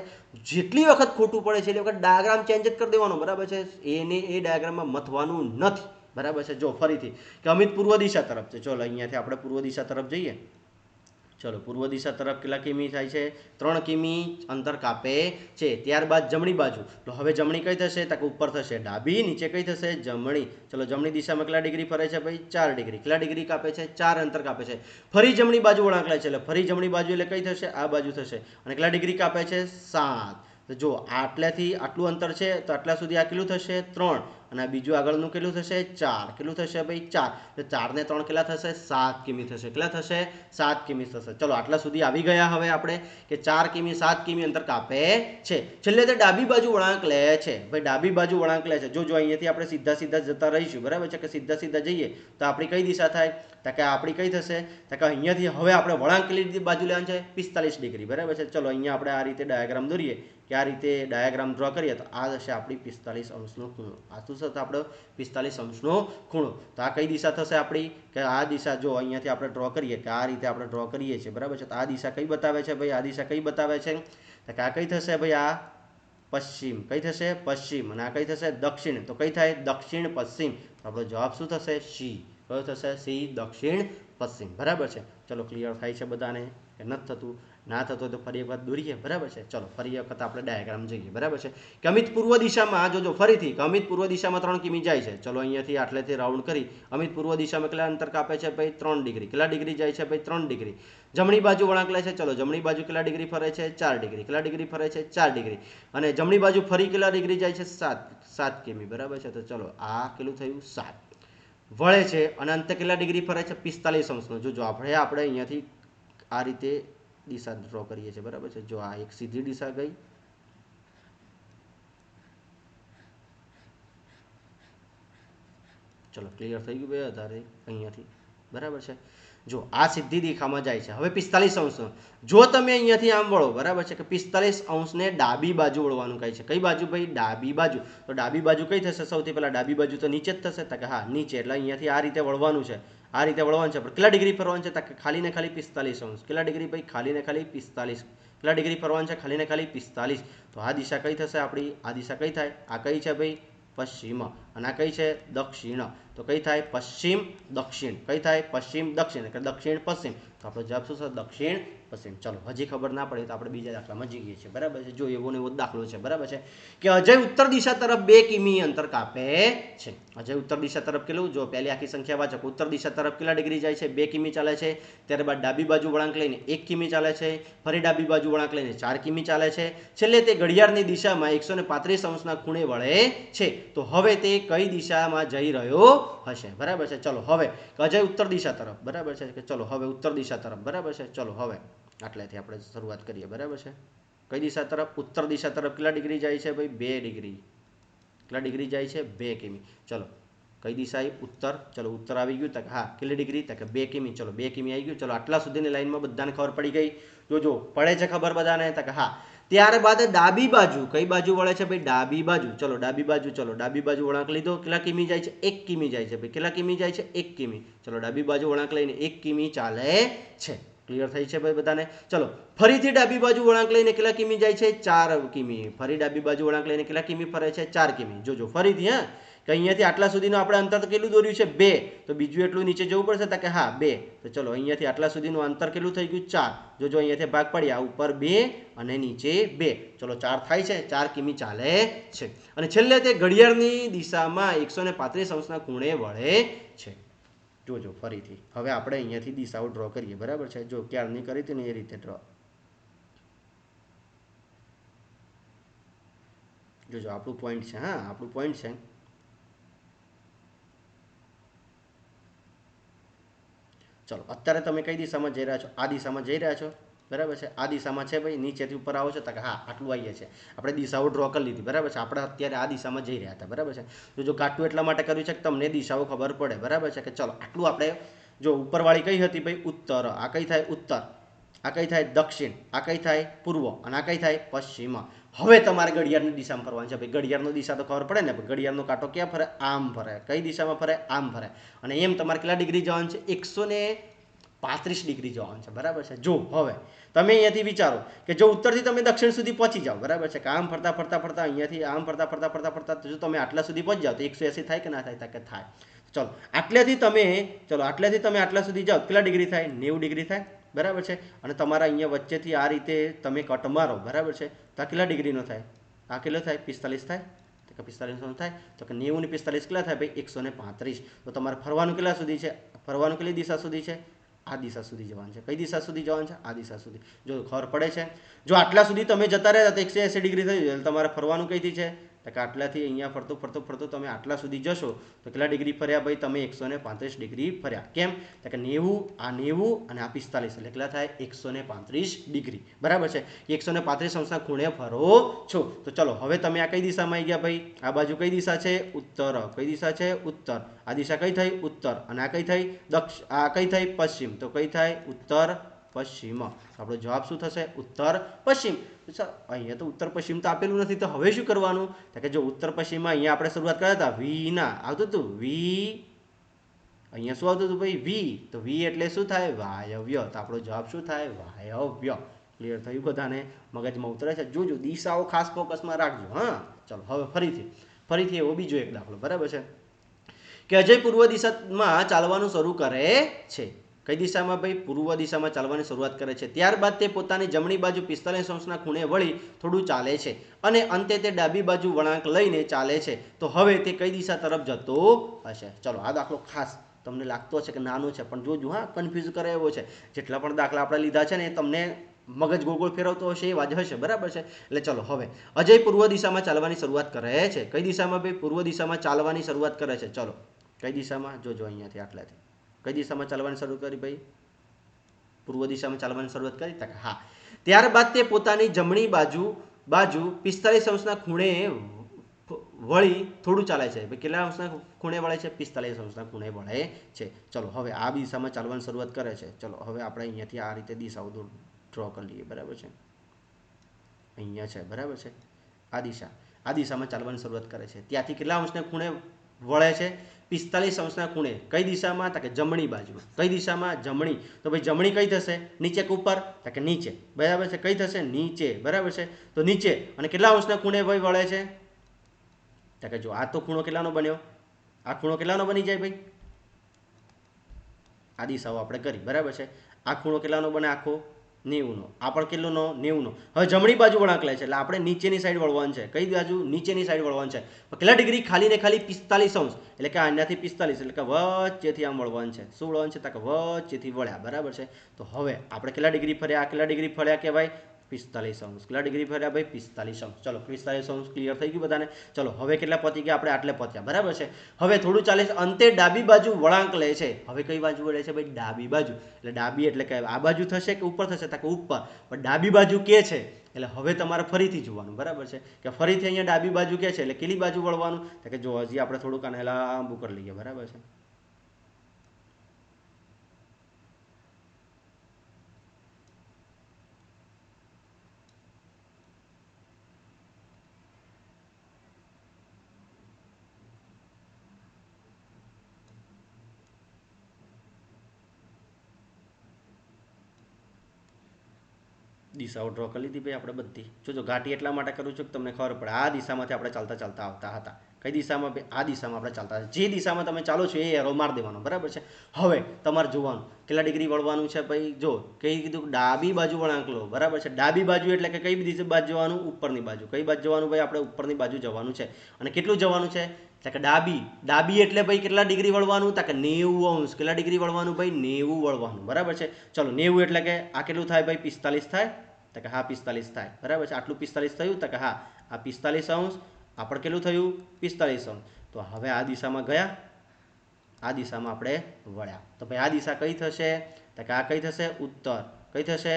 જેટલી વખત ખોટું પડે છે એટલી વખત ડાયાગ્રામ ચેન્જ જ કરી દેવાનો. બરાબર છે. એને એ ડાયાગ્રામમાં મથવાનું નથી. બરાબર છે. જો ફરીથી કે અમિત પૂર્વ દિશા તરફ છે. ચલો અહીંયાથી આપણે પૂર્વ દિશા તરફ જઈએ. ચલો પૂર્વ દિશા તરફ કેટલા કિમી થાય છે? 3 કિમી અંતર કાપે છે. ત્યારબાદ જમણી બાજુ, તો હવે જમણી કઈ થશે? તો ઉપર થશે ડાબી, નીચે કઈ થશે? જમણી. ચલો જમણી દિશામાં કેટલા ડિગ્રી ફરે છે ભાઈ? 4 ડિગ્રી. કેટલા ડિગ્રી કાપે છે? 4 અંતર કાપે છે. ફરી જમણી બાજુ વળાંક લે છે એટલે ફરી જમણી બાજુ એટલે કઈ થશે? આ બાજુ થશે. અને કેટલા ડિગ્રી કાપે છે? 7. તો જો આટલાથી આટલું અંતર છે તો આટલા સુધી આ કેટલું થશે? 3. અને આ બીજું આગળનું કેટલું થશે? 4. કેટલું થશે ભાઈ? 4. તો 4 ને 3 કેટલા થશે? 7 કિમી થશે. કેટલા થશે? 7 કિમી થશે. ચલો આટલા સુધી આવી ગયા. હવે આપણે કે 4 કિમી 7 કિમી અંતર કાપે છે. છેલ્લે તે ડાબી બાજુ વળાંક લે છે. ભાઈ ડાબી બાજુ વળાંક લે છે. જો અહીંયાથી આપણે સીધા સીધા જતા રહીશું. બરાબર છે કે સીધા સીધા જઈએ તો આપણી કઈ દિશા થાય? તો કે આપણી કઈ થશે? તો કે અહીંયાથી હવે આપણે વળાંક કેટલી બાજુ લેવાનું છે? 45 ડિગ્રી. બરાબર છે. ચલો અહીંયા આપણે આ રીતે ડાયાગ્રામ દોરીએ કે આ રીતે ડાયાગ્રામ ડ્રો કરીએ તો આ થશે આપણી 45 અંશનો ખૂણો. આ શું થશે? આપણો 45 અંશનો ખૂણો. તો આ કઈ દિશા થશે આપણી? કે આ દિશા જો અહીંયાથી આપણે ડ્રો કરીએ કે આ રીતે આપણે ડ્રો કરીએ છીએ. બરાબર છે. તો આ દિશા કઈ બતાવે છે ભાઈ? આ દિશા કઈ બતાવે છે? તો કે આ કઈ થશે ભાઈ? આ પશ્ચિમ. કઈ થશે? પશ્ચિમ. અને આ કઈ થશે? દક્ષિણ. તો કઈ થાય? દક્ષિણ પશ્ચિમ. તો આપણો જવાબ શું થશે? સી. કયો થશે? સી, દક્ષિણ પશ્ચિમ. બરાબર છે. ચલો ક્લિયર થાય છે બધાને કે નથી થતું? ના થતો તો ફરી એક વાર દોરીએ. બરાબર છે. ચલો ફરી વખત આપણે ડાયાગ્રામ જોઈએ. બરાબર છે કે અમિત પૂર્વ દિશામાં, જોજો ફરીથી કે અમિત પૂર્વ દિશામાં 3 કિમી જાય છે. ચલો અહીંયાથી આટલેથી રાઉન્ડ કરી અમિત પૂર્વ દિશામાં કેટલા અંતર કાપે છે ભાઈ? 3 ડિગ્રી. કેટલા ડિગ્રી જાય છે ભાઈ? 3 ડિગ્રી. જમણી બાજુ વળાંક લે છે. ચલો જમણી બાજુ કેટલા ડિગ્રી ફરે છે? 4 ડિગ્રી. કેટલા ડિગ્રી ફરે છે? 4 ડિગ્રી. અને જમણી બાજુ ફરી કેટલા ડિગ્રી જાય છે? 7 કિમી. બરાબર છે. તો ચલો આ કેટલું થયું? 7 વળે છે અને અંતે કેટલા ડિગ્રી ફરે છે? 45 અંશનો. જો આપણે અહીંયાથી આ રીતે દિશા ડ્રો કરીએ છીએ. બરાબર છે. જો આ એક સીધી દિશા ગઈ, ચલો ક્લિયર થઈ ગયું ભાઈ? આધારે અહીંયાથી. બરાબર છે. જો આ સીધી દિશામાં જાય છે. હવે 45 અંશનો જો તમે અહીંયાથી આમ વળો. બરાબર છે કે 45 અંશને ડાબી બાજુ વળવાનું કહે છે. કઈ બાજુ ભાઈ? ડાબી બાજુ. તો ડાબી બાજુ કઈ થશે? સૌથી પહેલા ડાબી બાજુ તો નીચે જ થશે. કે હા નીચે. એટલે અહીંયાથી આ રીતે વળવાનું છે. આ રીતે વળવાનું છે. પણ કેટલા ડિગ્રી ફરવાનું છે? કે ખાલી ને ખાલી 45 અંશ. કેટલા ડિગ્રી ભાઈ? ખાલી ને ખાલી 45. કેટલા ડિગ્રી ફરવાનું છે? ખાલી ને ખાલી 45. તો આ દિશા કઈ થશે આપણી? આ દિશા કઈ થાય? આ કઈ છે ભાઈ? પશ્ચિમ. અને આ કઈ છે? દક્ષિણ. તો કઈ થાય? પશ્ચિમ દક્ષિણ. કઈ થાય? પશ્ચિમ દક્ષિણ. એટલે દક્ષિણ પશ્ચિમ. તો આપણો જવાબ શું છે? દક્ષિણ પશ્ચિમ. ચલો હજી ખબર ના પડે તો આપણે બીજા દાખલામાં જઈએ છીએ. બરાબર છે. જો એવો ને એવો દાખલો છે. બરાબર છે કે અજય ઉત્તર દિશા તરફ 2 કિમી અંતર કાપે છે. અજય ઉત્તર દિશા તરફ કેટલું? જો પહેલી આખી સંખ્યા વાંચો. ઉત્તર દિશા તરફ કેટલા ડિગ્રી જાય છે? 2 કિમી ચાલે છે. ત્યારબાદ ડાબી બાજુ વળાંક લઈને 1 કિમી ચાલે છે. ફરી ડાબી બાજુ વળાંક લઈને 4 કિમી ચાલે છે. છેલ્લે તે ઘડિયાળની દિશામાં 135 અંશના ખૂણે વળે છે. તો હવે તે કઈ દિશામાં જઈ રહ્યો હશે? બરાબર છે. ચલો હવે અજય ઉત્તર દિશા તરફ. બરાબર છે કે ચલો હવે ઉત્તર દિશા તરફ. બરાબર છે. ચલો હવે આટલેથી આપણે શરૂઆત કરીએ. બરાબર છે. કઈ દિશા તરફ? ઉત્તર દિશા તરફ. કેટલા ડિગ્રી જાય છે ભાઈ? 2 ડિગ્રી. કેટલા ડિગ્રી જાય છે? 2 કિમી. ચલો કઈ દિશા આવી? ઉત્તર. ચલો ઉત્તર આવી ગયું. તો હા કેટલી ડિગ્રી? તો કે 2 કિમી. ચલો 2 કિમી આવી ગયું. ચલો આટલા સુધીની લાઈનમાં બધાને ખબર પડી ગઈ? જો પડે છે ખબર બધાને? તો કે હા. ત્યારબાદ ડાબી બાજુ. કઈ બાજુ વળે છે ભાઈ? ડાબી બાજુ. ચલો ડાબી બાજુ. ચલો ડાબી બાજુ વળાંક લીધો. કેટલા કિમી જાય છે? 1 કિમી જાય છે ભાઈ. કેટલા કિમી જાય છે? 1 કિમી. ચલો ડાબી બાજુ વળાંક લઈને 1 કિમી ચાલે છે. ક્લિયર થઈ છે ભાઈ બધાને? ચલો ફરીથી ડાબી બાજુ વળાંક લઈને કેટલા કિમી જાય છે? 4 કિમી. ફરી ડાબી બાજુ વળાંક લઈને કેટલા કિમી ફરે છે? 4 કિમી. જોજો ફરીથી. હા કે અહીંયાથી આટલા સુધીનું આપણે અંતર કેટલું દોર્યું છે 2, તો બીજું એટલું નીચે જવું પડશે તો કે હા 2, તો ચલો અહીંયાથી આટલા સુધીનું અંતર કેટલું થઈ ગયું 4, જો અહીંયાથી ભાગ પાડ્યા ઉપર 2 અને નીચે 2, ચલો 4 થાય છે, 4 કિમી ચાલે છે. અને છેલ્લે તે ઘડિયાળની દિશામાં 135 અંશના ખૂણે વળે છે. જોજો ફરીથી હવે આપણે અહીંયાથી દિશાઓ ડ્રો કરીએ, બરાબર છે. જો ક્યારની કરી હતી ને એ રીતે ડ્રો, જોજો આપણું પોઈન્ટ છે, હા આપણું પોઈન્ટ છે. ચલો અત્યારે તમે કઈ દિશામાં જઈ રહ્યા છો? આ દિશામાં જઈ રહ્યા છો, બરાબર છે. આ દિશામાં છે ભાઈ, નીચેથી ઉપર આવો છો તો કે હા આટલું આવીએ છે. આપણે દિશાઓ ડ્રો કરી લીધી, બરાબર છે. આપણે અત્યારે આ દિશામાં જઈ રહ્યા હતા, બરાબર છે. તો જો કાટું એટલા માટે કર્યું છે કે તમને દિશાઓ ખબર પડે, બરાબર છે. કે ચલો આટલું આપણે, જો ઉપરવાળી કઈ હતી ભાઈ? ઉત્તર. આ કઈ થાય? ઉત્તર. આ કઈ થાય? દક્ષિણ. આ કઈ થાય? પૂર્વ. અને આ કઈ થાય? પશ્ચિમ. હવે તમારે ઘડિયાળની દિશામાં ફરવાનું છે ભાઈ. ઘડિયાળનો દિશા તો ખબર પડે ને, ઘડિયાળનો કાંટો ક્યાં ફરે? આમ ફરે. કઈ દિશામાં ફરે? આમ ફરે. અને એમ તમારે કેટલા ડિગ્રી જવાનું છે? 135 ડિગ્રી જવાનું છે, બરાબર છે. જો હવે તમે અહીંયાથી વિચારો કે જો ઉત્તરથી તમે દક્ષિણ સુધી પહોંચી જાઓ, બરાબર છે. કે આમ ફરતા ફરતા ફરતા અહીંયાથી આમ ફરતા ફરતા ફરતા ફરતા જો તમે આટલા સુધી પહોંચી જાઓ તો 180 થાય કે ના થાય? કે થાય. ચલો આટલેથી તમે આટલા સુધી જાઓ કેટલા ડિગ્રી થાય? 90 ડિગ્રી થાય, બરાબર છે. અને તમારા અહીંયા વચ્ચેથી આ રીતે તમે કટ મારો, બરાબર છે. તો આ કેટલા ડિગ્રીનો થાય? આ કેટલો થાય? 45 થાય. તો કે 45 થાય. તો કે 90 ને 45 કેટલા થાય ભાઈ? 135. તો તમારે ફરવાનું કેટલા સુધી છે? ફરવાનું કેટલી દિશા સુધી છે? આ દિશા સુધી જવાનું છે. કઈ દિશા સુધી જવાનું છે? આ દિશા સુધી. જો ખબર પડે છે? જો આટલા સુધી તમે જતા રહ્યા તો 180 ડિગ્રી થઈ જાય. તમારે ફરવાનું કઈથી છે? કે આટલાથી અહીંયા ફરતું તમે આટલા સુધી જશો તો કેટલા ડિગ્રી ફર્યા ભાઈ? તમે 135 ડિગ્રી ફર્યા. કેમ? કે 90, આ 90 અને આ 45 એટલે કેટલા થાય? 135 ડિગ્રી, બરાબર છે. 135 અંશના ખૂણે ફરો છો. તો ચલો હવે તમે આ કઈ દિશામાં આવી ગયા ભાઈ? આ બાજુ કઈ દિશા છે? ઉત્તર. કઈ દિશા છે? ઉત્તર. આ દિશા કઈ થઈ? ઉત્તર. અને આ કઈ થઈ? દક્ષિણ. આ કઈ થઈ? પશ્ચિમ. તો કઈ થાય? ઉત્તર પશ્ચિમ. આપણો જવાબ શું થશે? ઉત્તર પશ્ચિમ. અહીંયા તો ઉત્તર પશ્ચિમ તો આપેલું નથી, તો હવે શું કરવાનું? કે જો ઉત્તર પશ્ચિમમાં અહીંયા આપણે શરૂઆત કર્યા હતા વી ના, આવતું હતું વી, અહીંયા શું આવતું હતું ભાઈ? વી. તો વી એટલે શું થાય? વાયવ્ય. તો આપણો જવાબ શું થાય? વાયવ્ય. ક્લિયર થયું બધાને? મગજમાં ઉતરે છે? જોજો દિશાઓ ખાસ ફોકસમાં રાખજો. હા ચલો હવે ફરીથી એવો બીજો એક દાખલો, બરાબર છે. કે અજય પૂર્વ દિશામાં ચાલવાનું શરૂ કરે છે. કઈ દિશામાં ભાઈ? પૂર્વ દિશામાં ચાલવાની શરૂઆત કરે છે. ત્યારબાદ તે પોતાની જમણી બાજુ 45 અંશના ખૂણે વળી થોડું ચાલે છે અને અંતે તે ડાબી બાજુ વળાંક લઈને ચાલે છે. તો હવે તે કઈ દિશા તરફ જતો હશે? ચલો આ દાખલો ખાસ તમને લાગતો હશે કે નાનું છે, પણ જોજો હા, કન્ફ્યુઝ કરે એવો છે. જેટલા પણ દાખલા આપણે લીધા છે ને એ તમને મગજ ગોળ ગોળ ફેરવતો હશે એ વાત હશે, બરાબર છે. એટલે ચલો હવે અજય પૂર્વ દિશામાં ચાલવાની શરૂઆત કરે છે. કઈ દિશામાં ભાઈ? પૂર્વ દિશામાં ચાલવાની શરૂઆત કરે છે. ચલો કઈ દિશામાં? જોજો અહીંયાથી આટલાથી કઈ દિશામાં ચાલવાની શરૂ કરી ભાઈ? પૂર્વ દિશામાં ચાલવાની શરૂઆત કરી. હા. ત્યારબાદ તે પોતાની જમણી બાજુ 45 અંશના ખૂણે વળી થોડું ચાલે છે. કેટલા અંશના ખૂણે વળે છે? 45 અંશના ખૂણે વળે છે. ચલો હવે આ દિશામાં ચાલવાની શરૂઆત કરે છે. ચલો હવે આપણે અહીંયાથી આ રીતે દિશાઓ ડ્રો કરી લઈએ, બરાબર છે. અહીંયા છે, બરાબર છે. આ દિશામાં ચાલવાની શરૂઆત કરે છે. ત્યાંથી કેટલા અંશના ખૂણે વળે છે? 45 અંશના ખૂણે. કઈ દિશામાં? તો કે જમણી બાજુ. કઈ દિશામાં? જમણી. તો ભાઈ જમણી કઈ થશે? નીચે કે ઉપર? તો કે નીચે, બરાબર છે. કઈ થશે? નીચે, બરાબર છે. તો નીચે. અને કેટલા અંશના ખૂણે ભાઈ વળે છે? તો કે જો આ તો ખૂણો કેટલાનો બન્યો? આ ખૂણો કેટલાનો બની જાય ભાઈ? આ દિશાઓ આપણે કરી, બરાબર છે. આ ખૂણો કેટલાનો બને? આખો 90નો. આ પણ કેટલોનો? 90નો. હવે જમણી બાજુ વળાંક લે છે એટલે આપણે નીચેની સાઈડ વળવાનું છે. કઈ બાજુ? નીચેની સાઈડ વળવાનું છે. કેટલા ડિગ્રી? ખાલી ને ખાલી 45 અંશ. એટલે કે આનાથી 45 એટલે કે વચ્ચેથી આમ વળવાનું છે. શું વળવાનું છે? તો કે વચ્ચેથી વળ્યા, બરાબર છે. તો હવે આપણે કેટલા ડિગ્રી ફર્યા? કેટલા ડિગ્રી ફર્યા કહેવાય? 45 અંશ. કેટલા ડિગ્રી ફર્યા ભાઈ? 45 અંશ. ચલો 45 અંશ ક્લિયર થઈ ગયું બધાને? ચલો હવે કેટલા પહોંચી ગયા? આપણે આટલે પહોંચ્યા, બરાબર છે. હવે થોડું ચાલે છે, અંતે ડાબી બાજુ વળાંક લે છે. હવે કઈ બાજુ વળે છે ભાઈ? ડાબી બાજુ. એટલે ડાબી એટલે કે આ બાજુ થશે કે ઉપર થશે? તો કે ઉપર. પણ ડાબી બાજુ કે છે એટલે હવે તમારે ફરીથી જોવાનું, બરાબર છે. કે ફરીથી અહીંયા ડાબી બાજુ કે છે એટલે કેટલી બાજુ વળવાનું? તો કે જો હજી આપણે થોડુંક આને લાંબુ કરી લઈએ, બરાબર છે. દિશાઓ ડ્રો કરી લીધી ભાઈ આપણે બધી. જોજો ઘાટી એટલા માટે કરું છું કે તમને ખબર પડે. આ દિશામાંથી આપણે ચાલતા ચાલતા આવતા હતા, કઈ દિશામાં? આ દિશામાં આપણે ચાલતા જે દિશામાં તમે ચાલો છો એ એરો મારી દેવાનો, બરાબર છે. હવે તમારે જોવાનું કેટલા ડિગ્રી વળવાનું છે ભાઈ. જો કઈ કીધું ડાબી બાજુ વળાંક લો, બરાબર છે. ડાબી બાજુ એટલે કે કઈ બાજુ જવાનું? ઉપરની બાજુ. કઈ બાજુ જવાનું ભાઈ? આપણે ઉપરની બાજુ જવાનું છે. અને કેટલું જવાનું છે? એટલે કે ડાબી એટલે ભાઈ કેટલા ડિગ્રી વળવાનું? તો કે 90 અંશ. કેટલા ડિગ્રી વળવાનું ભાઈ? 90 વળવાનું, બરાબર છે. ચલો 90 એટલે કે આ કેટલું થાય ભાઈ? 45 થાય. તો કે હા 45 થાય, બરાબર છે. આટલું 45 થયું? તો કે હા આ 45 અંશ. આપણે કેટલું થયું? 45 અંશ. તો હવે આ દિશામાં ગયા, આ દિશામાં આપણે વળ્યા. તો ભાઈ આ દિશા કઈ થશે? તો કે આ કઈ થશે? ઉત્તર. કઈ થશે?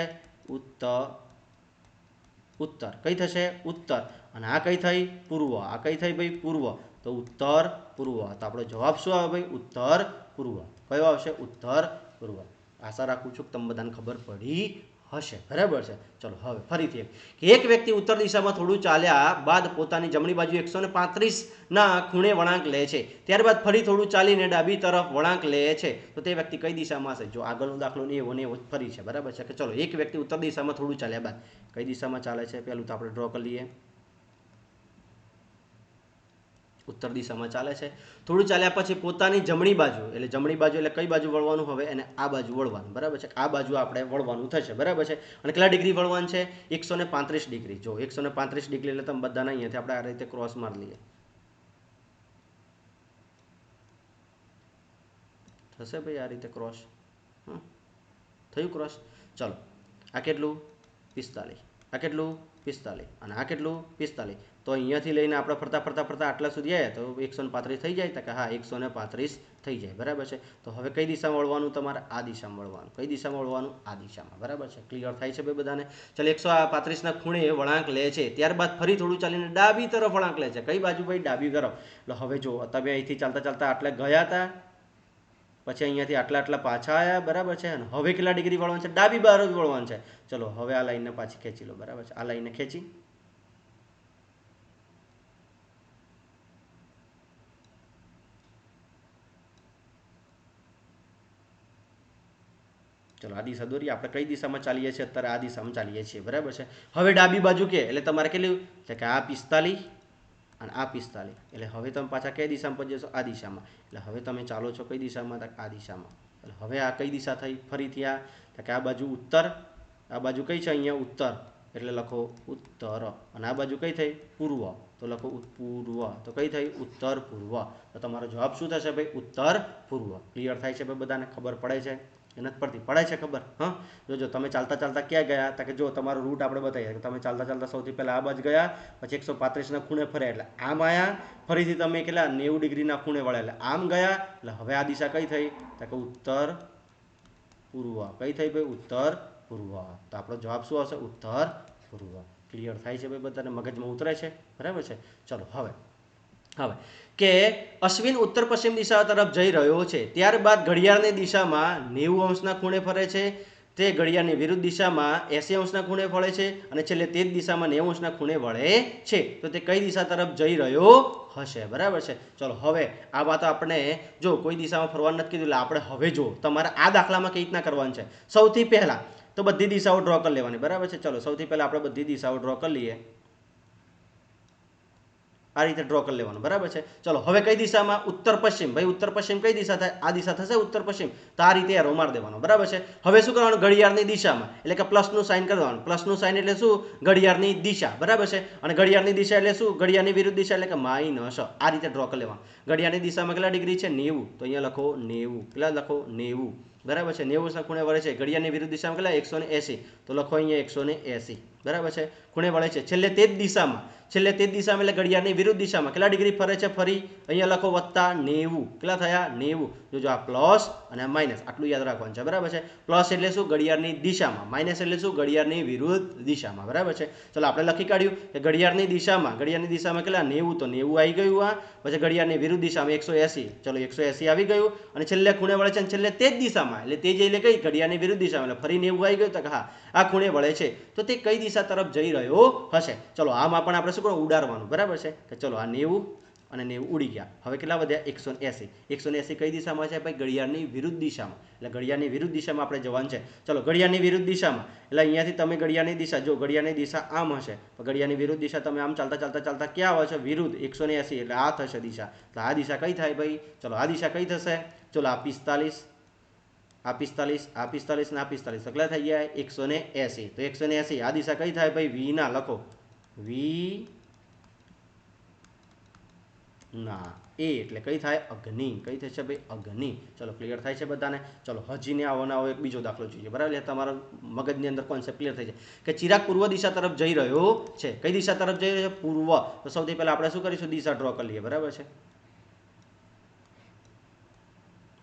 ઉત્તર. કઈ થશે? ઉત્તર. અને આ કઈ થઈ? પૂર્વ. આ કઈ થઈ ભાઈ? પૂર્વ. તો ઉત્તર પૂર્વ. તો આપણો જવાબ શું આવે ભાઈ? ઉત્તર પૂર્વ. કયો આવશે? ઉત્તર પૂર્વ. આશા રાખું છું કે તમને બધાને ખબર પડી હશે, બરાબર છે. ચલો હવે ફરીથી એક વ્યક્તિ ઉત્તર દિશામાં થોડું ચાલ્યા બાદ પોતાની જમણી બાજુ 135 ખૂણે વળાંક લે છે. ત્યારબાદ ફરી થોડું ચાલીને ડાબી તરફ વળાંક લે છે. તો તે વ્યક્તિ કઈ દિશામાં હશે? જો આગળનો દાખલો ને એવો ફરી છે, બરાબર છે. કે ચલો એક વ્યક્તિ ઉત્તર દિશામાં થોડું ચાલ્યા બાદ કઈ દિશામાં ચાલે છે? પહેલું તો આપણે ડ્રો કરી લઈએ. ઉત્તર દિશામાં ચાલે છે. થોડું ચાલ્યા પછી પોતાની જમણી બાજુ એટલે કઈ બાજુ વળવાનું? હવે એને આ બાજુ વળવાનું, બરાબર છે. આ બાજુ આપણે વળવાનું થશે, બરાબર છે. અને કેટલા ડિગ્રી વળવાનું છે? 135 ડિગ્રી. જો 135 ડિગ્રી એટલે તમે બધાને અહીંયાથી આપણે આ રીતે ક્રોસ મારી લઈએ. થશે ભાઈ આ રીતે ક્રોસ? થયું ક્રોસ? ચલો આ કેટલું? 45. આ કેટલું? 45. અને આ કેટલું? 45. તો અહીંયાથી લઈને આપણે ફરતા આટલા સુધી આવ્યા તો 135 થઈ જાય. તો કે હા 135 થઈ જાય, બરાબર છે. તો હવે કઈ દિશામાં વળવાનું? તમારે આ દિશામાં વળવાનું. કઈ દિશામાં વળવાનું? આ દિશામાં, બરાબર છે. ક્લિયર થાય છે ભાઈ બધાને? ચાલો 135 ખૂણે વળાંક લે છે. ત્યારબાદ ફરી થોડું ચાલીને ડાબી તરફ વળાંક લે છે. કઈ બાજુ ભાઈ? ડાબી તરફ. એટલે હવે જો તમે અહીંથી ચાલતા આટલે ગયા હતા, પછી અહીંયાથી આટલા પાછા આવ્યા, બરાબર છે. અને હવે કેટલા ડિગ્રી વળવાનું છે? ડાબી બાજુ વળવાનું છે. ચલો હવે આ લાઈનને પાછી ખેંચી લો, બરાબર છે. આ લાઈનને ખેંચી, ચલો આ દિશા દોરીએ. આપણે કઈ દિશામાં ચાલીએ છીએ? અત્યારે આ દિશામાં ચાલીએ છીએ, બરાબર છે. હવે ડાબી બાજુ કે એટલે તમારે કેટલું છે? કે આ 45 અને આ 45. એટલે હવે તમે પાછા કઈ દિશામાં પહોંચી જશો? આ દિશામાં. એટલે હવે તમે ચાલો છો કઈ દિશામાં? આ દિશામાં. એટલે હવે આ કઈ દિશા થઈ? ફરીથી આ કે આ બાજુ ઉત્તર. આ બાજુ કઈ છે? અહીંયા ઉત્તર. એટલે લખો ઉત્તર. અને આ બાજુ કઈ થઈ? પૂર્વ. તો લખો પૂર્વ. તો કઈ થઈ? ઉત્તર પૂર્વ. તો તમારો જવાબ શું થશે ભાઈ? ઉત્તર પૂર્વ. ક્લિયર થાય છે ભાઈ બધાને? ખબર પડે છે? નથી પડતી? પડે છે ખબર? હા. જો તમે ચાલતા ક્યાં ગયા? તો કે જો તમારો રૂટ આપણે બતાવીએ. તમે ચાલતા સૌથી પહેલા આ બાજુ ગયા, પછી 135 ખૂણે ફર્યા એટલે આમ આવ્યા, ફરીથી તમે કેટલા 90 ડિગ્રીના ખૂણે વળ્યા એટલે આમ ગયા. એટલે હવે આ દિશા કઈ થઈ? તો કે ઉત્તર પૂર્વ. કઈ થઈ ભાઈ? ઉત્તર પૂર્વ. તો આપણો જવાબ શું આવશે? ઉત્તર પૂર્વ. ક્લિયર થાય છે ભાઈ બધાને? મગજમાં ઉતરે છે, બરાબર છે. ચલો હવે કે અશ્વિન ઉત્તર પશ્ચિમ દિશા તરફ જઈ રહ્યો છે. ત્યારબાદ ઘડિયાળની દિશામાં 90 અંશના ખૂણે ફરે છે. તે ઘડિયાળની વિરુદ્ધ દિશામાં 80 અંશના ખૂણે ફરે છે. અને છેલ્લે તે જ દિશામાં 90 અંશના ખૂણે વળે છે. તો તે કઈ દિશા તરફ જઈ રહ્યો હશે? બરાબર છે. ચલો હવે આ વાત આપણે જો કોઈ દિશામાં ફરવાનું નથી કીધું એટલે આપણે હવે જો તમારે આ દાખલામાં કઈ રીતના કરવાનું છે. સૌથી પહેલા તો બધી દિશાઓ ડ્રો કરી લેવાની, બરાબર છે. ચલો સૌથી પહેલા આપણે બધી દિશાઓ ડ્રો કરી લઈએ. આ રીતે ડ્રો કરી લેવાનું, બરાબર છે. ચલો હવે કઈ દિશામાં? ઉત્તર પશ્ચિમ. ભાઈ ઉત્તર પશ્ચિમ કઈ દિશા થાય? આ દિશા થશે ઉત્તર પશ્ચિમ. તો આ રીતે એરો મારી દેવાનો, બરાબર છે. હવે શું કરવાનું? ઘડિયાળની દિશામાં એટલે કે પ્લસનું સાઇન કરી દેવાનું. પ્લસનું સાઇન એટલે શું? ઘડિયાળની દિશા, બરાબર છે. અને ઘડિયાળની દિશા એટલે શું? ઘડિયાળની વિરુદ્ધ દિશા એટલે કે માઇનસ. આ રીતે ડ્રો કરી લેવાનું. ઘડિયાળની દિશામાં કેટલા ડિગ્રી છે? 90. તો અહીંયા લખો 90. કેટલા લખો? 90, બરાબર છે. 90 ખૂણે વળે છે. ઘડિયાળની વિરુદ્ધ દિશામાં કેટલા? 180. તો લખો અહીંયા 180, બરાબર છે. ખૂણે વળે છે. છેલ્લે તે જ દિશામાં એટલે ઘડિયાળની વિરુદ્ધ દિશામાં કેટલા ડિગ્રી ફરે છે? ફરી અહીંયા લખો +90. કેટલા થયા? 90. જોજો આ પ્લસ અને માઇનસ આટલું યાદ રાખવાનું છે, બરાબર છે. પ્લસ એટલે શું? ઘડિયાળની દિશામાં. માઇનસ એટલે શું? ઘડિયાળની વિરુદ્ધ દિશામાં, બરાબર છે. ચલો આપણે લખી કાઢ્યું કે ઘડિયાળની દિશામાં કેટલા? 90. તો 90 આવી ગયું. આ પછી ઘડિયાળની વિરુદ્ધ દિશામાં 180. ચલો 180 આવી ગયું. અને છેલ્લે ખૂણે વળે છે અને છેલ્લે તે જ દિશામાં એટલે તે જ એટલે કઈ? ઘડિયાળની વિરુદ્ધ દિશામાં એટલે ફરી 90 આવી ગયું. તો હા આ ખૂણે વળે છે. તો તે કઈ દિશા તરફ જઈ રહ્યો હશે? ચલો આમાં પણ આપણે શું કરવું? ઉડાડવાનું, બરાબર છે. કે ચલો આ 90 અને 90 ઉડી ગયા. હવે કેટલા વધ્યા? 180. 180 કઈ દિશામાં છે ભાઈ? ઘડિયાળની વિરુદ્ધ દિશામાં. એટલે ઘડિયાળની વિરુદ્ધ દિશામાં આપણે જવાનું છે. ચલો ઘડિયાળની વિરુદ્ધ દિશામાં એટલે અહીંયાથી તમે ઘડિયાળની દિશા જો, ઘડિયાળની દિશા આમ હશે તો ઘડિયાળની વિરુદ્ધ દિશા તમે આમ ચાલતા ચાલતા ચાલતા ક્યાં આવો છો? વિરુદ્ધ 180 એટલે આ થશે દિશા. એટલે આ દિશા કઈ થાય ભાઈ? ચલો આ દિશા કઈ થશે? ચલો આ 45, આ 45, આ 45 ને આ 45 કેટલા થઈ ગયા? 180. તો 180 આ દિશા કઈ થાય ભાઈ? વી ના લખો, વી ના એ એટલે કઈ થાય? અગ્નિ. કઈ થશે ભાઈ? અગ્નિ. ચલો ક્લિયર થાય છે બધાને? ચલો હજી ને આવો એક બીજો દાખલો જોઈએ, બરાબર? એટલે તમારા મગજની અંદર કોન્સેપ્ટ ક્લિયર થઈ જાય કે ચિરાગ પૂર્વ દિશા તરફ જઈ રહ્યો છે. કઈ દિશા તરફ જઈ રહ્યો છે? પૂર્વ. તો સૌથી પહેલા આપણે શું કરીશું? દિશા ડ્રો કરી લઈએ, બરાબર છે?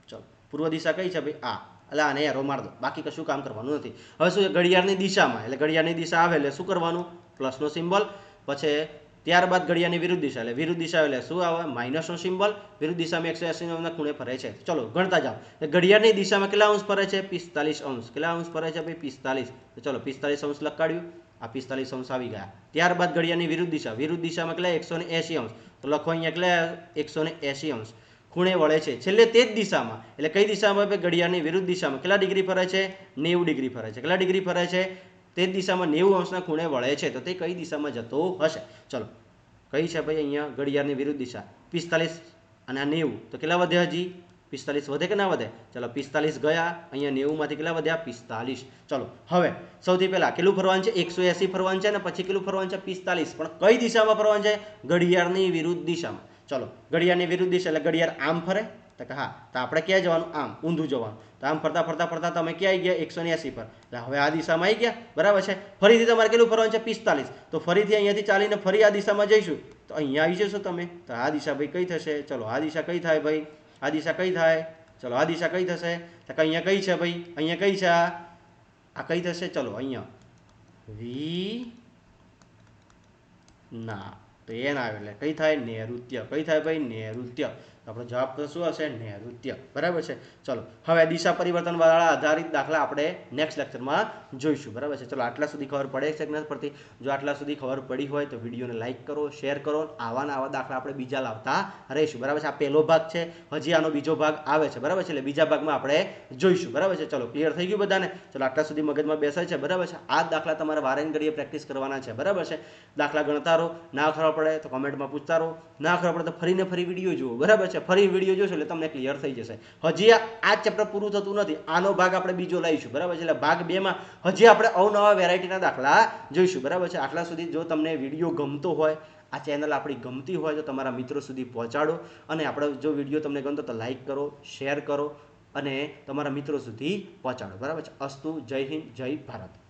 ચલો પૂર્વ દિશા કઈ છે ભાઈ? આ. એટલે આને એરો માર દો, બાકી કશું કામ કરવાનું નથી. હવે શું છે? ઘડિયાળની દિશામાં એટલે ઘડિયાળની દિશા આવે એટલે શું કરવાનું? પ્લસનો સિમ્બોલ. પછી ત્યારબાદ ઘડિયાળની વિરુદ્ધ દિશા એટલે વિરુદ્ધ દિશા એટલે શું આવે? માઇનસનો સિમ્બોલ. વિરુદ્ધ દિશામાં 180 ખૂણે ફરે છે. ચલો ગણતા જાઓ. ઘડિયાળની દિશામાં કેટલા અંશ ફરે છે? 45 અંશ. કેટલા અંશ ફરે છે ભાઈ? 45. તો ચલો 45 અંશ લખાડ્યું. આ 45 અંશ આવી ગયા. ત્યારબાદ ઘડિયાળની વિરુદ્ધ દિશા, વિરુદ્ધ દિશામાં કેટલા? 180 અંશ. તો લખો અહીંયા કેટલા? 180 અંશ ખૂણે વળે છે. છેલ્લે તે જ દિશામાં એટલે કઈ દિશામાં ભાઈ? ઘડિયાળની વિરુદ્ધ દિશામાં કેટલા ડિગ્રી ફરે છે? 90 ડિગ્રી ફરે છે. કેટલા ડિગ્રી ફરે છે? તે જ દિશામાં 90 અંશના ખૂણે વળે છે. તો તે કઈ દિશામાં જતો હશે? ચલો કઈ છે ભાઈ? અહીંયા ઘડિયાળની વિરુદ્ધ દિશા 45 અને આ 90 તો કેટલા વધે? હજી 45 વધે કે ના વધે? ચલો 45 ગયા. અહીંયા 90 માંથી કેટલા વધ્યા? 45. ચલો હવે સૌથી પહેલા કેટલું ફરવાનું છે? 180 ફરવાનું છે અને પછી કેટલું ફરવાનું છે? 45. પણ કઈ દિશામાં ફરવાનું છે? ઘડિયાળની વિરુદ્ધ દિશામાં. ચલો ઘડિયાળની વિરુદ્ધ દિશા એટલે ઘડિયાળ આમ ફરે તો કે હા, તો આપણે ક્યાં જવાનું? આમ, ઊંધું જવાનું. તો આમ ફરતા ફરતા ફરતા તમે ક્યાં આવી ગયા? 180 પર. એટલે હવે આ દિશામાં આવી ગયા, બરાબર છે? ફરીથી તમારે કેટલું ફરવાનું છે? 45. તો ફરીથી અહીંયાથી ચાલીને ફરી આ દિશામાં જઈશું તો અહીંયા આવી જશો તમે. તો આ દિશા ભાઈ કઈ થશે? ચલો આ દિશા કઈ થાય ભાઈ? આ દિશા કઈ થાય? ચલો આ દિશા કઈ થશે? તો કે અહીંયા કઈ છે ભાઈ? અહીંયા કઈ છે? આ કઈ થશે? ચલો અહીંયા વી ના. તો એ ના આવે એટલે કઈ થાય? નૈઋત્ય. કઈ થાય ભાઈ? નૈઋત્ય. આપણો જવાબ તો શું હશે? નૈઋત્ય. બરાબર છે? ચલો હવે દિશા પરિવર્તન વાળા આધારિત દાખલા આપણે નેક્સ્ટ લેક્ચરમાં જોઈશું, બરાબર છે? ચલો આટલા સુધી ખબર પડે છે કે નથી પડતી? જો આટલા સુધી ખબર પડી હોય તો વિડીયોને લાઇક કરો, શેર કરો. આવા દાખલા આપણે બીજા લાવતા રહીશું, બરાબર છે? આ પહેલો ભાગ છે, હજી આનો બીજો ભાગ આવે છે, બરાબર છે? એટલે બીજા ભાગમાં આપણે જોઈશું, બરાબર છે? ચલો ક્લિયર થઈ ગયું બધાને? ચલો આટલા સુધી મગજમાં બેસાય છે, બરાબર છે? આ દાખલા તમારે વારે ઘડીએ પ્રેક્ટિસ કરવાના છે, બરાબર છે? દાખલા ગણતા રહો. ના ખબર પડે તો કોમેન્ટમાં પૂછતા રહો. ના ખબર પડે તો ફરીને ફરી વિડીયો જુઓ, બરાબર છે? ફરી વિડીયો જોશો એટલે તમને ક્લિયર થઈ જશે. હજી આ ચેપ્ટર પૂરું થતું નથી, આનો ભાગ આપણે બીજો લઈશું, બરાબર છે? એટલે ભાગ 2 માં હજી આપણે અવનવા વેરાયટીના દાખલા જોઈશું, બરાબર છે? આટલા સુધી જો તમને વિડીયો ગમતો હોય, આ ચેનલ આપણી ગમતી હોય તો તમારા મિત્રો સુધી પહોંચાડો. અને આપણો જો વિડીયો તમને ગમતો તો લાઇક કરો, શેર કરો અને તમારા મિત્રો સુધી પહોંચાડો, બરાબર છે? અસ્તુ. જય હિન્દ, જય ભારત.